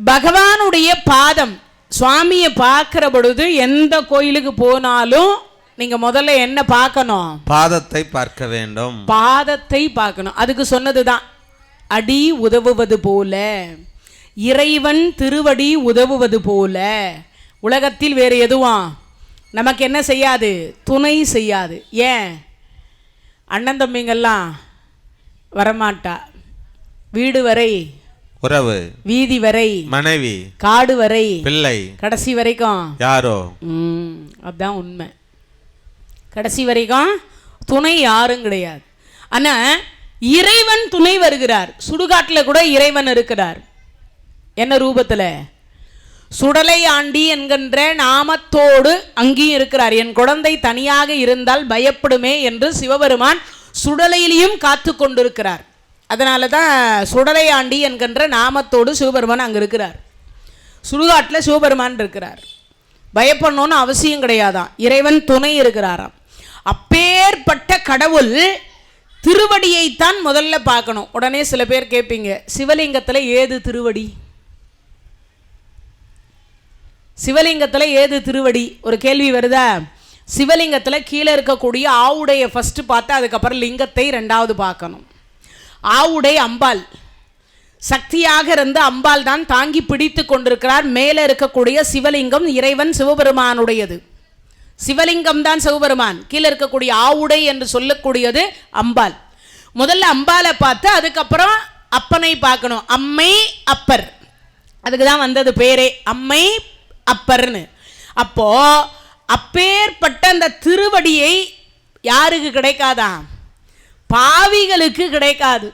பகவானுடைய பாதம். சுவாமியை பார்க்கிற பொழுது எந்த கோயிலுக்கு போனாலும் நீங்க முதல்ல என்ன பார்க்கணும்? பாதத்தை பார்க்க வேண்டும். பாதத்தை பார்க்கணும். அதுக்கு சொன்னதுதான் அடி உதவுவது போல, இறைவன் திருவடி உதவுவது போல உலகத்தில் வேறு எதுவும் நமக்கு என்ன செய்யாது? துணை செய்யாது. ஏன்? அண்ணன் தம்பிங்கெல்லாம் வரமாட்டா. வீடு வரை உறவு, வீதி வரை மனைவி, காடு வரை பிள்ளை, கடைசி வரைக்கும் யாரோ. அதுதான் உண்மை. கடைசி வரைக்கும் துணை யாரும் கிடையாது. ஆனா இறைவன் துணை வருகிறார். சுடுகாட்டில் கூட இறைவன் இருக்கிறார். என்ன ரூபத்துல? சுடலை ஆண்டி என்கின்ற நாமத்தோடு அங்கேயும் இருக்கிறார். என் குழந்தை தனியாக இருந்தால் பயப்படுமே என்று சிவபெருமான் சுடலையிலையும் காத்து கொண்டிருக்கிறார். அதனால தான் சுடலை ஆண்டி என்கின்ற நாமத்தோடு சிவபெருமான் அங்கே இருக்கிறார். சுடுகாட்டில் சிவபெருமான் இருக்கிறார். பயப்படணும்னு அவசியம் கிடையாதான். இறைவன் துணை இருக்கிறாராம். அப்பேற்பட்ட கடவுள் திருவடியைத்தான் முதல்ல பார்க்கணும். உடனே சில பேர் கேட்பீங்க, சிவலிங்கத்தில் ஏது திருவடி? சிவலிங்கத்தில் ஏது திருவடி? ஒரு கேள்வி வருதா? சிவலிங்கத்தில் கீழே இருக்கக்கூடிய ஆவுடைய ஃபஸ்ட்டு பார்த்து அதுக்கப்புறம் லிங்கத்தை ரெண்டாவது பார்க்கணும். ஆவுடை அம்பாள் சக்தியாக இருந்து அம்பாள் தான் தாங்கி பிடித்து கொண்டிருக்கிறார். மேலே இருக்கக்கூடிய சிவலிங்கம் இறைவன் சிவபெருமானுடையது. சிவலிங்கம் தான் சிவபெருமான். கீழே இருக்கக்கூடிய ஆவுடை என்று சொல்லக்கூடியது அம்பாள். முதல்ல அம்பாளை பார்த்து அதுக்கப்புறம் அப்பனை பார்க்கணும். அம்மை அப்பர், அதுக்கு தான் வந்தது பேரே அம்மை அப்பர்னு. அப்போ அப்பேற்பட்ட அந்த திருவடியை யாருக்கு கிடைக்காதான்? பாவிகளுக்கு கிடைக்காது.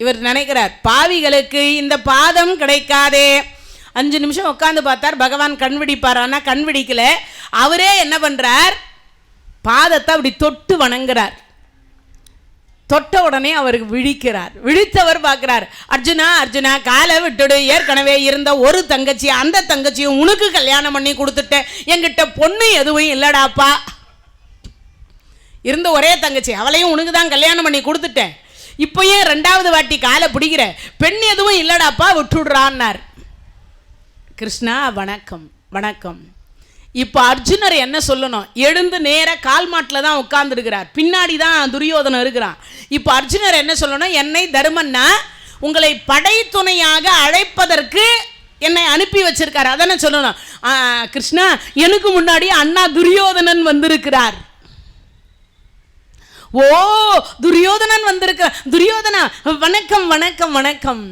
இவர் நினைக்கிறார் பாவிகளுக்கு இந்த பாதம் கிடைக்காதே. 5 நிமிஷம் உட்காந்து பார்த்தார், பகவான் கண் விடிப்பார். ஆனால் கண் விடிக்கல. அவரே என்ன பண்றார்? பாதத்தை அப்படி தொட்டு வணங்குறார். தொட்ட உடனே அவருக்கு விழிக்கிறார். விழித்தவர் பார்க்கிறார், அர்ஜுனா அர்ஜுனா காலை விட்டுடு. ஏற்கனவே இருந்த ஒரு தங்கச்சி, அந்த தங்கச்சியும் உனக்கு கல்யாணம் பண்ணி கொடுத்துட்டேன். என்கிட்ட பொண்ணு எதுவும் இல்லடாப்பா. இருந்த ஒரே தங்கச்சி, அவளையும் உனக்கு தான் கல்யாணம் பண்ணி கொடுத்துட்டேன். இப்போயே 2வது வாட்டி காலை பிடிக்கிற, பெண் எதுவும் இல்லடாப்பா, விட்டுடுறான்னார். கிருஷ்ணா வணக்கம் வணக்கம். இப்போ அர்ஜுனர் என்ன சொல்லணும்? எழுந்து நேர கால் மாட்டில் தான் உட்கார்ந்துருக்கிறார். பின்னாடி தான் துரியோதனன் இருக்கிறான். இப்போ அர்ஜுனர் என்ன சொல்லணும்? என்னை தருமன்னா உங்களை படைத்துணையாக அழைப்பதற்கு என்னை அனுப்பி வச்சிருக்காரு. அதானே சொல்லணும். கிருஷ்ணா, எனக்கு முன்னாடி அண்ணா துரியோதனன் வந்திருக்கிறார். ஓ, துரியோதனன் வந்திருக்க. துரியோதனா வணக்கம் வணக்கம் வணக்கம்.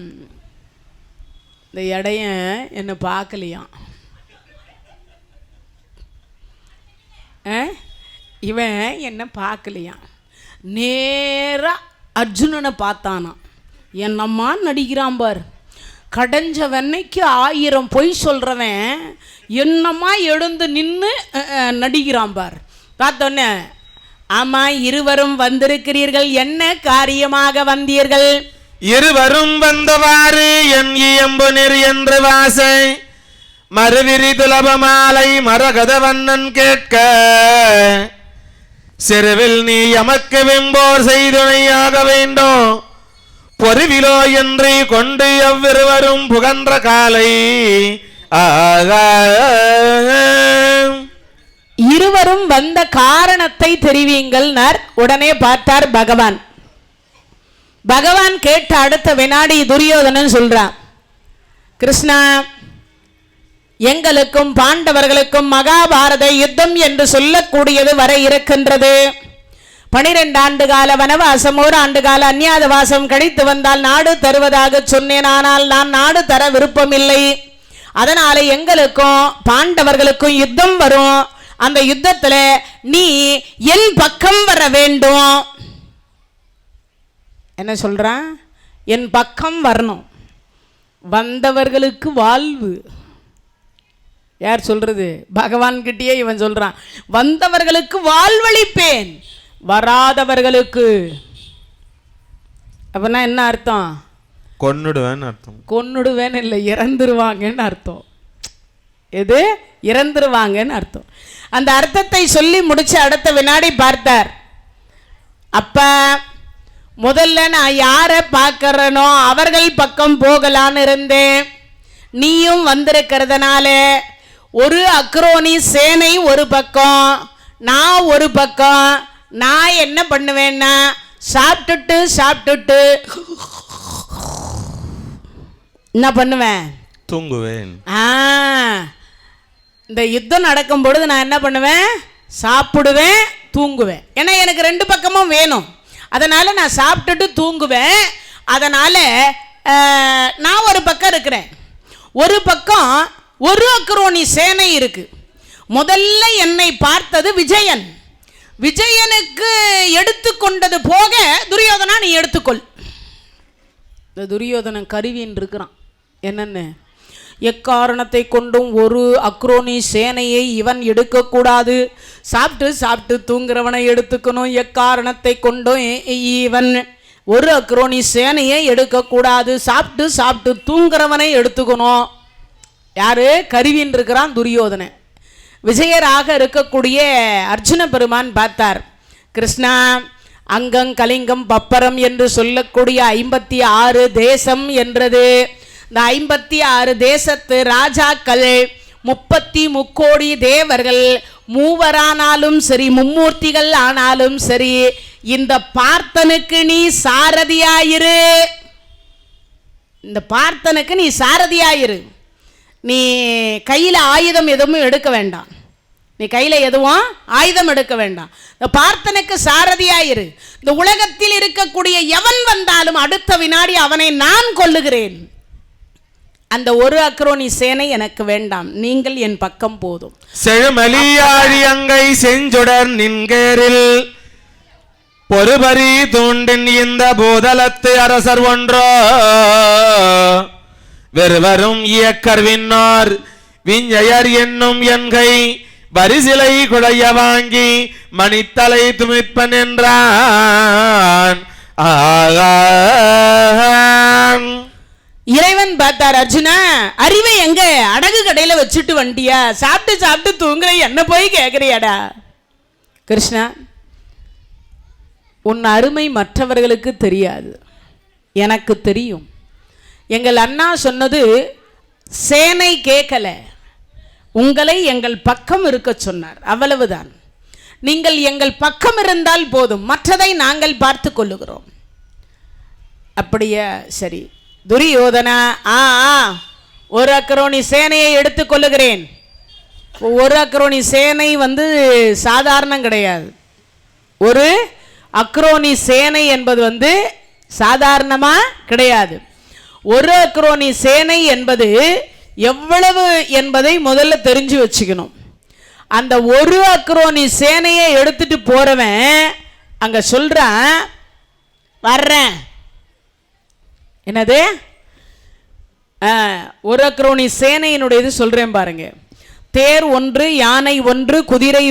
இந்த இடைய என்ன பார்க்கலையாம். இவன் என்ன பார்க்கலையாம். நேரா அர்ஜுனனை பார்த்தானா. என்னம்மா நடிக்கிறான் பார். கடைஞ்ச வெண்ணைக்கு 1000 பொய் சொல்றவன் என்னம்மா எழுந்து நின்று நடிக்கிறான் பார். பார்த்தோன்னே, ஆமா இருவரும் வந்திருக்கிறீர்கள், என்ன காரியமாக வந்தீர்கள்? இருவரும் வந்தவாறு என் இயம்பு நெறி என்று வாசை மறுவிரி துலபமாலை மரகத வண்ணன் கேட்க, சிறுவில் நீ எமக்கு வெம்போர் செய்துணையாக வேண்டும். பொறுவிலோ என்று கொண்டு எவ்விருவரும் புகன்ற காலை இருவரும் வந்த காரணத்தை தெரிவிங்கள். உடனே பார்த்தார் பகவான். பகவான் கேட்ட அடுத்த வினாடி துரியோதனன் சொல்றான், கிருஷ்ணா, எங்களுக்கும் பாண்டவர்களுக்கும் மகாபாரத யுத்தம் என்று சொல்லக்கூடியது வர இருக்கின்றது. 12 ஆண்டு கால வனவாசம், 1 ஆண்டு கால அந்நியாதவாசம் கழித்து வந்தால் நாடு தருவதாக சொன்னேன். ஆனால் நான் நாடு தர விருப்பமில்லை. அதனால எங்களுக்கும் பாண்டவர்களுக்கும் யுத்தம் வரும். அந்த யுத்தத்துல நீ என் பக்கம் வர வேண்டும். என்ன சொல்றான்? என் பக்கம் வரணும். வந்தவர்களுக்கு வாழ்வு. யார் சொல்றது? பகவான் கிட்டயே இவன் சொல்றான், வந்தவர்களுக்கு வாழ்வளிப்பேன், வராதவர்களுக்கு. அப்படின்னா என்ன அர்த்தம்? கொன்னுடுவேன் அர்த்தம். கொன்னுடுவேன் இல்லை, இறந்துருவாங்கன்னு அர்த்தம். எது? இறந்துருவாங்கன்னு அர்த்தம். அந்த அர்த்தத்தை சொல்லி முடிச்சு அடுத்த வினாடி பார்த்தார். அப்ப முதல்ல நான் யாரை பார்க்கறனோ அவர்கள் பக்கம் போகலான்னு இருந்தேன். நீயும் வந்திருக்கிறதுனால ஒரு அக்ரோனி சேனை ஒரு பக்கம், நான் ஒரு பக்கம். நான் என்ன பண்ணுவேன்னா சாப்பிட்டுட்டு என்ன பண்ணுவேன்? தூங்குவேன். இந்த யுத்தம் நடக்கும் பொழுது நான் என்ன பண்ணுவேன்? சாப்பிடுவேன், தூங்குவேன். ஏன்னா எனக்கு ரெண்டு பக்கமும் வேணும். அதனால நான் சாப்பிட்டுட்டு தூங்குவேன். அதனால நான் ஒரு பக்கம் இருக்கிறேன். ஒரு பக்கம் ஒரு அக்ரோனி சேனை இருக்கு. முதல்ல என்னை பார்த்தது விஜயன். விஜயனுக்கு எடுத்துக்கொண்டது போக துரியோதனா நீ எடுத்துக்கொள். இந்த துரியோதனன் கருவின் இருக்கிறான். என்னன்னு? எக்காரணத்தை கொண்டும் ஒரு அக்ரோனி சேனையை இவன் எடுக்கக்கூடாது. சாப்பிட்டு தூங்குறவனை எடுத்துக்கணும். எக்காரணத்தை கொண்டும் இவன் ஒரு அக்ரோனி சேனையை எடுக்கக்கூடாது. சாப்பிட்டு தூங்குறவனை எடுத்துக்கணும். யாரு? கருவின் இருக்கிறான் துரியோதனன். விஜயராக இருக்கக்கூடிய அர்ஜுன பெருமான் பார்த்தார். கிருஷ்ணா, அங்கம் கலிங்கம் பப்பரம் என்று சொல்லக்கூடிய 56 தேசம் என்றது. இந்த 56 தேசத்து ராஜாக்கள் 33 கோடி தேவர்கள், மூவரானாலும் சரி மும்மூர்த்திகள் ஆனாலும் சரி, இந்த பார்த்தனுக்கு நீ சாரதியாயிரு. இந்த பார்த்தனுக்கு நீ சாரதியாயிரு. நீ கையில் ஆயுதம் எதுவும் எடுக்க வேண்டாம். நீ கையில் எதுவும் ஆயுதம் எடுக்க வேண்டாம். இந்த பார்த்தனுக்கு சாரதியாயிரு. இந்த உலகத்தில் இருக்கக்கூடிய எவன் வந்தாலும் அடுத்த வினாடி அவனை நான் கொல்லுகிறேன். அந்த ஒரு அக்ரோனி சேனை எனக்கு வேண்டாம். நீங்கள் என் பக்கம் போதும். செழுமலியாழி அங்கை செஞ்சுடர் நின்கேரில் பொறுபரி தூண்டின் இந்த பூதலத்து அரசர் ஒன்றோ வெறுவரும் இயக்கர் விண்ணார் விஞ்சையர் என்னும் என்கை வரிசிலை குடைய வாங்கி மணித்தலை துமிப்பன் என்றான். இறைவன் பார்த்தார், அர்ஜுனா அறிவை எங்க அடகு கடையில வச்சுட்டு வண்டியா? சாப்பிட்டு தூங்குற என்ன போய் கேட்கிறியாடா? கிருஷ்ணா, உன் அருமை மற்றவர்களுக்கு தெரியாது, எனக்கு தெரியும். எங்கள் அண்ணா சொன்னது சேனை கேட்கல, உங்களை எங்கள் பக்கம் இருக்க சொன்னார். அவ்வளவுதான். நீங்கள் எங்கள் பக்கம் இருந்தால் போதும், மற்றதை நாங்கள் பார்த்து கொள்ளுகிறோம். அப்படியே சரி துரியோதனா, ஒரு அக்ரோனி சேனையை எடுத்துக் கொள்ளுகிறேன். ஒரு அக்ரோனி சேனை சாதாரணம் கிடையாது. ஒரு அக்ரோனி சேனை என்பது சாதாரணமா கிடையாது. ஒரு அக்ரோனி சேனை என்பது எவ்வளவு என்பதை முதல்ல தெரிஞ்சு வச்சுக்கணும். அந்த ஒரு அக்ரோனி சேனையை எடுத்துட்டு போறவன் அங்க சொல்றான், வர்றேன். என்னது? ஒரு அக்ரோனி சேனையினுடைய சொல்றேன் பாருங்க. தேர் 1, யானை 1, குதிரை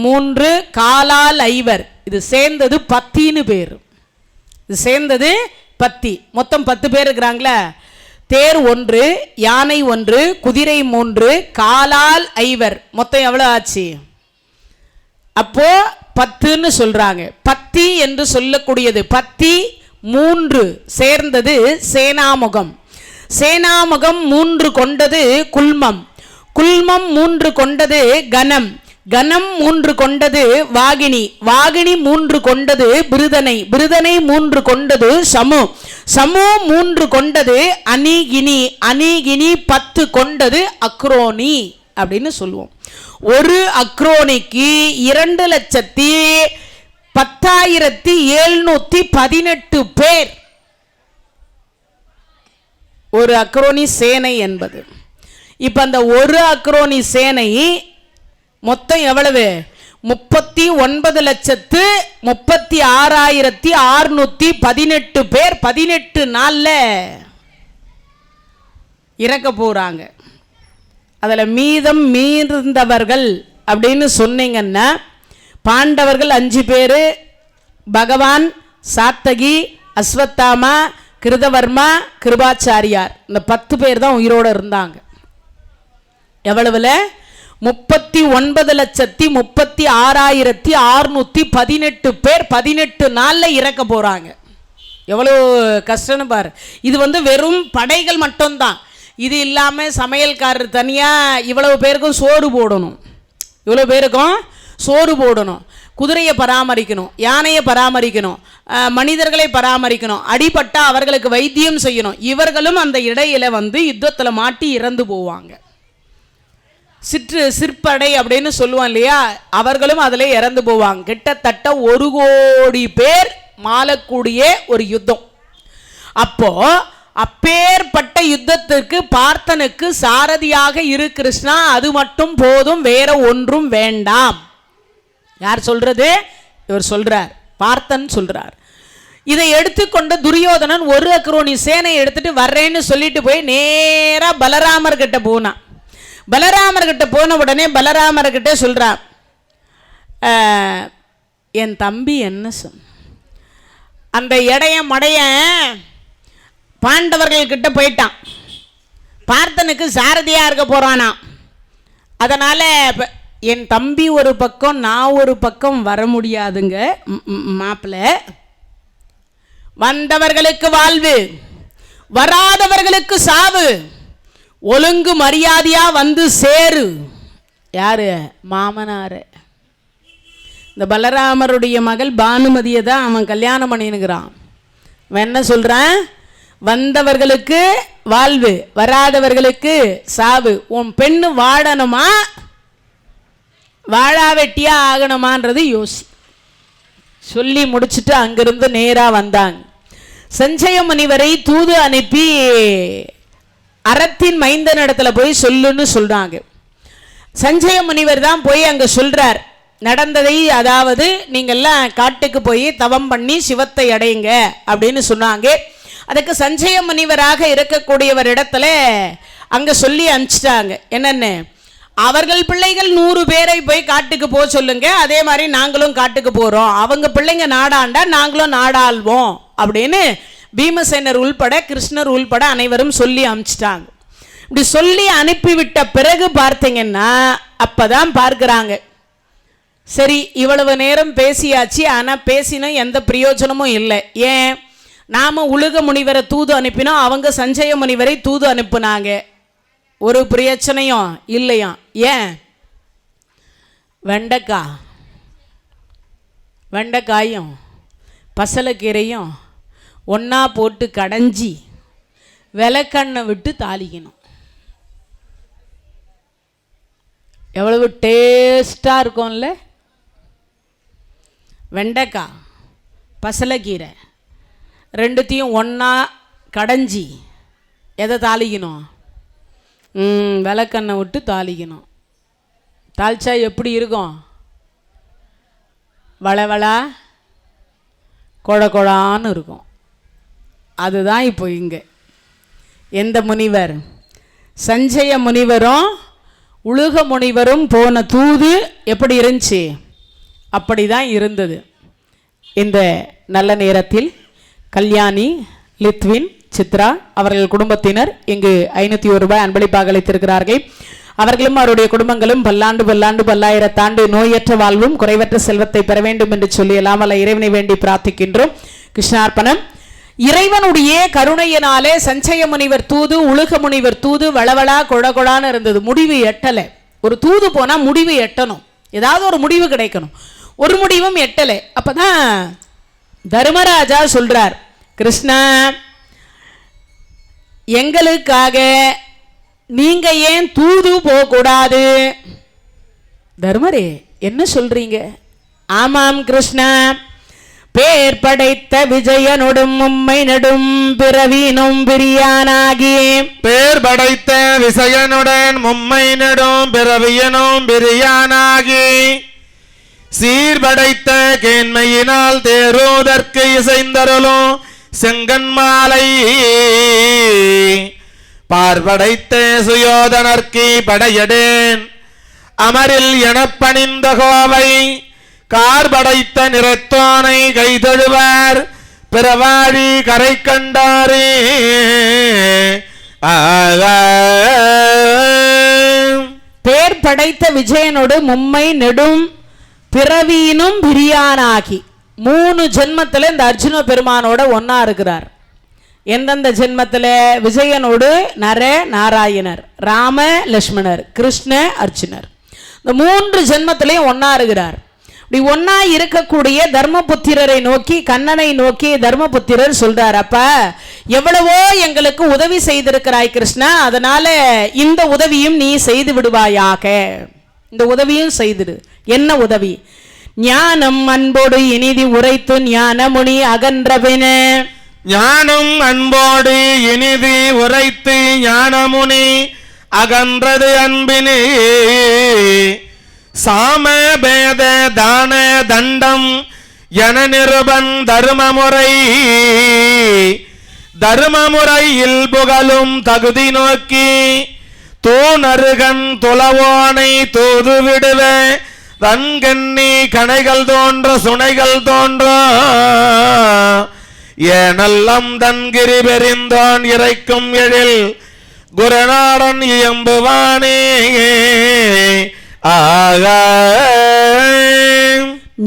3, காலால் 5. இது சேர்ந்தது 10 பேர். இது சேர்ந்தது 10. மொத்தம் 10 பேர் இருக்கிறாங்களா? தேர் 1, யானை 1, குதிரை 3, காலால் 5. மொத்தம் எவ்வளவு ஆச்சு? அப்போ 10ன்னு சொல்றாங்க. 10 என்று சொல்லக்கூடியது 3 சேர்ந்தது சேனாமுகம். சேனாமுகம் 3 கொண்டது குல்மம். குல்மம் 3 கொண்டது கணம். கணம் 3 கொண்டது வாகினி. வாகினி 3 கொண்டது பிருதனை. பிருதனை 3 கொண்டது சமு. சமு 3 கொண்டது அணிகினி. அணிகினி 10 கொண்டது அக்ரோனி அப்படின்னு சொல்லுவோம். ஒரு அக்ரோனிக்கு 2,10,718 பேர் ஒரு அக்ரோனி சேனை என்பது. இப்ப அந்த ஒரு அக்ரோனி சேனை மொத்தம் எவ்வளவு? 39,36,618 பேர் 18 நாள்ல இறக்க போறாங்க. அதுல மீந்தவர்கள் அப்படின்னு சொன்னீங்கன்னா பாண்டவர்கள் 5 பேரு, பகவான், சாத்தகி, அஸ்வத்தாமா, கிருதவர்மா, கிருபாச்சாரியார். இந்த 10 பேர் தான் உயிரோடு இருந்தாங்க. எவ்வளவுல? 39,36,618 பேர் 18 நாள்ல இறக்க போறாங்க. எவ்வளோ கஷ்டம்னு பாரு. இது வெறும் படைகள் மட்டும்தான். இது இல்லாம சமையல்காரர் தனியா இவ்வளவு பேருக்கும் சோறு போடணும், குதிரையை பராமரிக்கணும், யானையை பராமரிக்கணும், மனிதர்களை பராமரிக்கணும், அடிபட்டா அவர்களுக்கு வைத்தியம் செய்யணும். இவர்களும் அந்த இடையில யுத்தத்தில் மாட்டி இறந்து போவாங்க. சிற்படை அப்படின்னு சொல்லுவான் இல்லையா, அவர்களும் அதில் இறந்து போவாங்க. கிட்டத்தட்ட 1 கோடி பேர் மாளக்கூடிய ஒரு யுத்தம். அப்பேற்பட்ட யுத்தத்திற்கு பார்த்தனுக்கு சாரதியாக இரு கிருஷ்ணா, அது மட்டும் போதும், வேற ஒன்றும் வேண்டாம். யார் சொல்றது? இவர் சொல்றார், பார்த்தன் சொல்றார். இதை எடுத்துக்கொண்ட துரியோதனன் 1 அக்ரோனி சேனை எடுத்துட்டு வர்றேன்னு சொல்லிட்டு போய் நேரா பலராமர் கிட்ட போனான். பலராமர் கிட்ட போன உடனே பலராமர் கிட்ட சொல்றான், என் தம்பி என்ன அந்த இடைய மடைய பாண்டவர்கள் கிட்ட போயிட்டான், பார்த்தனுக்கு சாரதியா இருக்க போறானா, அதனால என் தம்பி ஒரு பக்கம் நான் ஒரு பக்கம் வர முடியாதுங்க மாப்பிள்ள. வந்தவர்களுக்கு வாழ்வு, வராதவர்களுக்கு சாவு. ஒழுங்கு மரியாதையா சேரு. யாரு? மாமனாரு. இந்த பலராமருடைய மகள் பானுமதியை தான் அவன் கல்யாணம் பண்ணினுக்கிறான். அவன் என்ன சொல்றான்? வந்தவர்களுக்கு வாழ்வு, வராதவர்களுக்கு சாவு. உன் பெண்ணு வாழணுமா வாழா வெட்டியா ஆகணுமான்றது யோசி. சொல்லி முடிச்சுட்டு அங்கிருந்து நேரா வந்தாங்க. சஞ்சய முனிவரை தூது அனுப்பி அறத்தின் மைந்தன் இடத்துல போய் சொல்லுன்னு சொல்றாங்க. சஞ்சய முனிவர் தான் போய் அங்க சொல்றார் நடந்ததை. அதாவது நீங்கள்லாம் காட்டுக்கு போய் தவம் பண்ணி சிவத்தை அடையுங்க அப்படின்னு சொன்னாங்க. அதுக்கு சஞ்சய முனிவராக இருக்கக்கூடியவர் இடத்துல அங்க சொல்லி அனுப்பிச்சிட்டாங்க. என்னன்னு, அவர்கள் பிள்ளைகள் 100 பேரை போய் காட்டுக்கு போக சொல்லுங்க, அதே மாதிரி நாங்களும் காட்டுக்கு போறோம், அவங்க பிள்ளைங்க நாடாண்டா நாங்களும் நாடாள்வோம் அப்படின்னு பீமசேனர் உள்பட கிருஷ்ணர் உள்பட அனைவரும் சொல்லி அனுப்பிச்சிட்டாங்க. இப்படி சொல்லி அனுப்பிவிட்ட பிறகு பார்த்தீங்கன்னா அப்பதான் பார்க்கிறாங்க, சரி இவ்வளவு நேரம் பேசியாச்சு, ஆனால் பேசினோம் எந்த பிரயோஜனமும் இல்லை. ஏன்? நாம உலக முனிவரை தூது அனுப்பினோம், அவங்க சஞ்சய முனிவரை தூது அனுப்புனாங்க, ஒரு பிரச்சனையும் இல்லையா. ஏன்? வெண்டைக்காயும் பசலைக்கீரையும் ஒன்றா போட்டு கடைஞ்சி விளக்கெண்ணெய் விட்டு தாளிக்கணும். எவ்வளவு டேஸ்டாக இருக்கும்ல. வெண்டைக்காய் பசலைக்கீரை ரெண்டுத்தையும் ஒன்றா கடைஞ்சி எதை தாளிக்கணும்? விளக்கெண்ணெய் விட்டு தாளிக்கணும். தாளிச்சா எப்படி இருக்கும்? வளவளா கொழான்னு இருக்கும். அதுதான் இப்போ இங்கே எந்த முனிவர்? சஞ்சய முனிவரும் உலக முனிவரும் போன தூது எப்படி இருந்துச்சு? அப்படி தான் இருந்தது. இந்த நல்ல நேரத்தில் கல்யாணி, லித்வின், சித்ரா அவர்கள் குடும்பத்தினர் இங்கு 501 ரூபாய் அன்பளிப்பாக அளித்திருக்கிறார்கள். அவர்களும் அவருடைய குடும்பங்களும் பல்லாண்டு பல்லாயிரத்தாண்டு நோயற்ற வாழ்வும் குறைவற்ற செல்வத்தை பெற வேண்டும் என்று சொல்லி எல்லாம் அல்ல இறைவனை வேண்டி பிரார்த்திக்கின்றோம். கிருஷ்ணார்ப்பணம். இறைவனுடைய கருணையினாலே சஞ்சய முனிவர் தூது, உலக முனிவர் தூது வளவளா கொழான்னு இருந்தது. முடிவு எட்டலை. ஒரு தூது போனா முடிவு எட்டணும், ஏதாவது ஒரு முடிவு கிடைக்கணும். ஒரு முடிவும் எட்டலை. அப்பதான் தர்மராஜா சொல்றார், கிருஷ்ணா எங்களுக்காக நீங்க ஏன் தூது போகக்கூடாது? தர்மரே என்ன சொல்றீங்க? ஆமாம் கிருஷ்ணா, பேர் படைத்த விஜயனொடும் உம்மை நெடும் பிறவினும் பிரியானாகி. பேர் படைத்த விசயனுடன் மும்மை நெடும் பிறவியனும் பிரியானாகி, சீர்படைத்த கேண்மையினால் தேரோதற்கு இசைந்தருளும் செங்கன்மாலை, பார்படைத்த சுயோதனர்க்கு படையடேன் அமரில் எனப்பணிந்த கோவை, கார்படைத்த நிறத்தோனை கைதழுவார் பிறவாழி கரை கண்டாரே. பேர் படைத்த விஜயனோடு மும்மை நெடும் பிறவியினும் பிரியானாகி 3 ஜென்மத்தில் இந்த அர்ஜுன பெருமானோட ஒன்னா இருக்கிறார். எந்தெந்த ஜென்மத்தில்? விஜயனோடு நர நாராயணர், ராம லட்சுமணர், கிருஷ்ண அர்ஜுனர், இந்த 3 ஜென்மத்திலையும் ஒன்னா இருக்கிறார். இப்படி ஒன்னா இருக்கக்கூடிய தர்மபுத்திரரை நோக்கி, கண்ணனை நோக்கி தர்மபுத்திரர் சொல்றார், அப்ப எவ்வளவோ எங்களுக்கு உதவி செய்திருக்கிறாய் கிருஷ்ணா, அதனால இந்த உதவியும் நீ செய்து விடுவாயாக. இந்த உதவியும் செய்திடு. என்ன உதவி? ஞானம் அன்போடு இனிதி உரைத்து ஞானமுனி அகன்றபின. ஞானம் அன்போடு இனிதி உரைத்து ஞானமுனி அகன்றது அன்பினே. சாம பேத தான தண்டம் என நிருபன் தர்மமுறையில் புகழும் தகுதி நோக்கி தூணருகன் துளவோனை தூது விடுவ தன்கண்ணி கணைகள் தோன்ற சுனைகள் தோன்ற ஏனெல்லாம் தன்கிரி பெறிந்தான் இறைக்கும் எழில் குருநாடன் இயம்புவானே. ஆக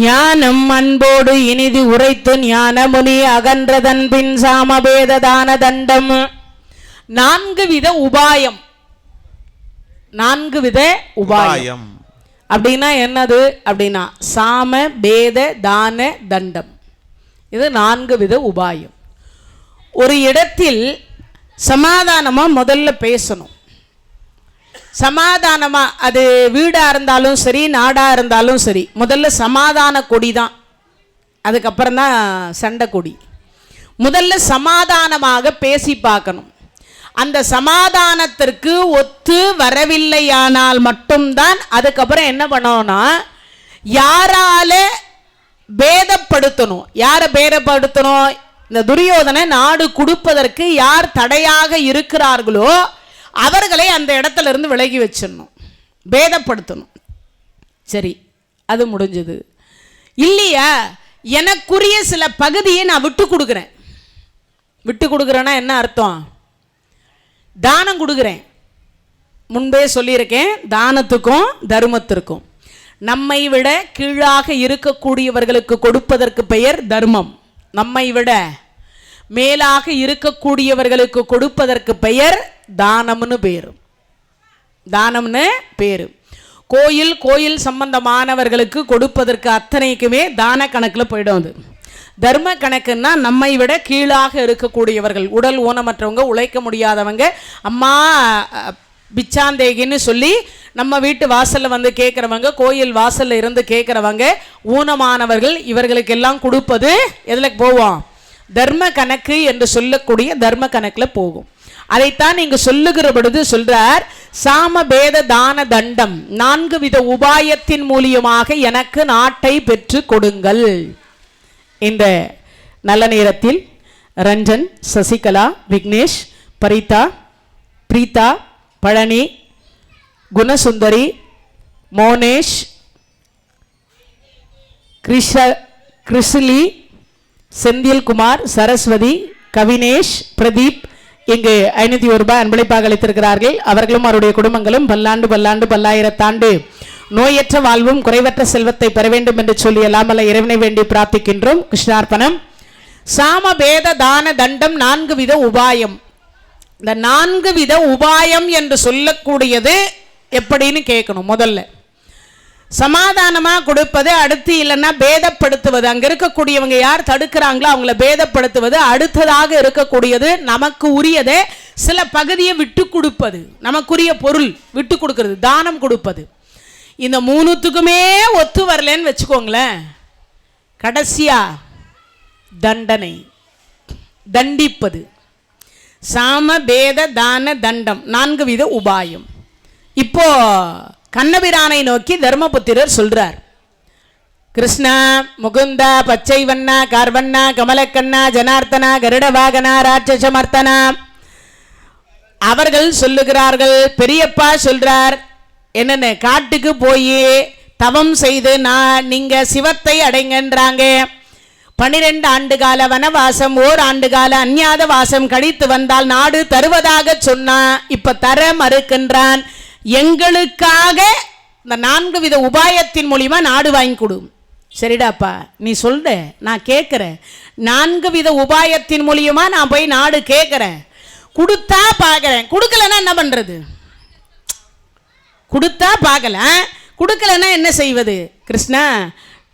ஞானம் அன்போடு இனிதி உரைத்து ஞானமுனி அகன்றதன் பின் சாமபேததான தண்டம். 4 வித உபாயம். 4 வித உபாயம் அப்படின்னா என்னது அப்படின்னா சாம பேத தான தண்டம். இது 4 வித உபாயம். ஒரு இடத்தில் சமாதானமா முதல்ல பேசணும். சமாதானமா, அது வீடா இருந்தாலும் சரி, நாடா இருந்தாலும் சரி, முதல்ல சமாதான கொடி தான், அதுக்கப்புறம் தான் சண்டை கொடி. முதல்ல சமாதானமாக பேசி பார்க்கணும். அந்த சமாதானத்திற்கு ஒத்து வரவில்லையானால் மட்டும்தான் அதுக்கப்புறம் என்ன பண்ணணும்னா யாரால பேதப்படுத்தணும். யாரை பேதப்படுத்தணும்? இந்த துரியோதனை நாடு கொடுப்பதற்கு யார் தடையாக இருக்கிறார்களோ அவர்களை அந்த இடத்துல இருந்து விலகி வச்சிடணும், பேதப்படுத்தணும். சரி, அது முடிஞ்சது. இல்லையா, எனக்குரிய சில பகுதியை நான் விட்டு கொடுக்குறேன். விட்டு கொடுக்குறேன்னா என்ன அர்த்தம்? தானம் கொடுக்குறேன். முன்பே சொல்லியிருக்கேன், தானத்துக்கும் தர்மத்திற்கும். நம்மை விட கீழாக இருக்கக்கூடியவர்களுக்கு கொடுப்பதற்கு பெயர் தர்மம். நம்மை விட மேலாக இருக்கக்கூடியவர்களுக்கு கொடுப்பதற்கு பெயர் தானம்னு பேரு. தானம்னு பேரு. கோயில் சம்பந்தமானவர்களுக்கு கொடுப்பதற்கு அத்தனைக்குமே தான கணக்கில் போயிடும். அது தர்ம கணக்குன்னா நம்மை விட கீழாக இருக்கக்கூடியவர்கள், உடல் ஊனமற்றவங்க, உழைக்க முடியாதவங்க, அம்மா பிச்சாந்தேகின்னு சொல்லி நம்ம வீட்டு வாசலில் வந்து கேட்குறவங்க, கோயில் வாசலில் இருந்து கேட்குறவங்க, ஊனமானவர்கள், இவர்களுக்கெல்லாம் கொடுப்பது எதில் போவோம்? தர்ம கணக்கு என்று சொல்லக்கூடிய தர்ம கணக்கில் போகும். அதைத்தான் இங்கு சொல்லுகிற பொழுது சொல்றார், சாம பேத தான தண்டம், 4 வித உபாயத்தின் மூலியமாக எனக்கு நாட்டை பெற்று கொடுங்கள். இந்த நல்ல நேரத்தில் ரஞ்சன், சசிகலா, விக்னேஷ், பரிதா, பிரீதா, பழனி, குணசுந்தரி, மோனேஷ், கிருஷ்லி, செந்தில்குமார், சரஸ்வதி, கவினேஷ், பிரதீப் இங்கு 501 ரூபாய் அன்பளிப்பாக அளித்திருக்கிறார்கள். அவர்களும் அவருடைய குடும்பங்களும் பல்லாண்டு பல்லாண்டு பல்லாயிரத்தாண்டு நோயற்ற வாழ்வும் குறைவற்ற செல்வத்தை பெற வேண்டும் என்று சொல்லி எல்லாமல்ல இறைவனை வேண்டி பிரார்த்திக்கின்றோம். கிருஷ்ணார்ப்பணம். சாம பேத தான தண்டம் 4 வித உபாயம். இந்த 4 வித உபாயம் என்று சொல்லக்கூடியது எப்படின்னு கேட்கணும். முதல்ல சமாதானமாக கொடுப்பது, அடுத்து இல்லைன்னா பேதப்படுத்துவது, அங்கே இருக்கக்கூடியவங்க யார் தடுக்கிறாங்களோ அவங்கள பேதப்படுத்துவது, அடுத்ததாக இருக்கக்கூடியது நமக்கு உரியதை சில பகுதியை விட்டு கொடுப்பது, நமக்குரிய பொருள் விட்டு கொடுக்கறது, தானம் கொடுப்பது. இந்த 3த்துக்குமே ஒத்து வரலன்னு வச்சுக்கோங்களேன், கடைசியா தண்டனை, தண்டிப்பது. சாம பேத தான தண்டம் 4 வித உபாயம். இப்போ கண்ணபிரானை நோக்கி தர்மபுத்திரர் சொல்றார், கிருஷ்ணா, முகுந்தா, பச்சை வண்ணா, கார்வண்ணா, கமலக்கண்ணா, ஜனார்த்தனா, கருட வாகனா, ராட்சசமர்த்தனா. அவர்கள் சொல்லுகிறார்கள், பெரியப்பா சொல்றார், என்னென்ன காட்டுக்கு போய் தவம் செய்து நீங்க சிவத்தை அடைங்கன்றாங்க. 12 ஆண்டு கால வனவாசம், 1 ஆண்டு கால அந்நியாத வாசம் கழித்து வந்தால் நாடு தருவதாக சொன்னா, இப்ப தர மறுக்கின்றான். எங்களுக்காக இந்த 4 வித உபாயத்தின் மூலியமா நாடு வாங்கி கொடு. சரிடாப்பா நீ சொல்ற, நான் கேட்குறேன். 4 வித உபாயத்தின் மூலியமா நான் போய் நாடு கேட்குறேன், கொடுத்தா பார்க்குறேன், கொடுக்கலன்னா என்ன பண்ணுறது? கொடுத்தா பார்க்கல, கொடுக்கலன்னா என்ன செய்வது? கிருஷ்ணா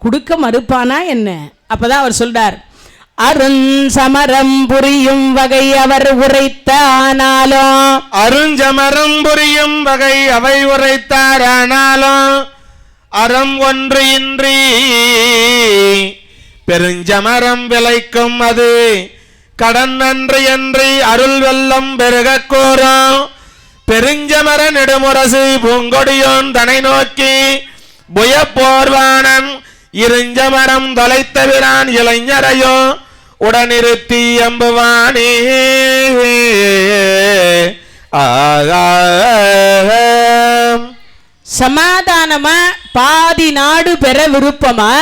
கொடுக்க மறுப்பானா என்ன? அப்பதான் அவர் சொல்றார், அருஞ்சமரம் புரியும் வகை அவர் உரைத்த ஆனாலும், அருஞ்சமரம் புரியும் வகை அவை உரைத்தார் ஆனாலும், அறம் ஒன்று இன்றி பெருஞ்சமரம் விளைக்கும் அது கடன் நன்றி அன்றி அருள் வெள்ளம் பெருக கோரும். பெருஞ்சமர நெடுமுரசு பூங்கொடியோன் தனை நோக்கி புயப்போர்வானன் இருஞ்சமரம் தொலைத்தவிரான் இளைஞரையோ உடனிருத்தி எம்புவானே. சமாதானமா பாதி நாடு பெற விருப்பமா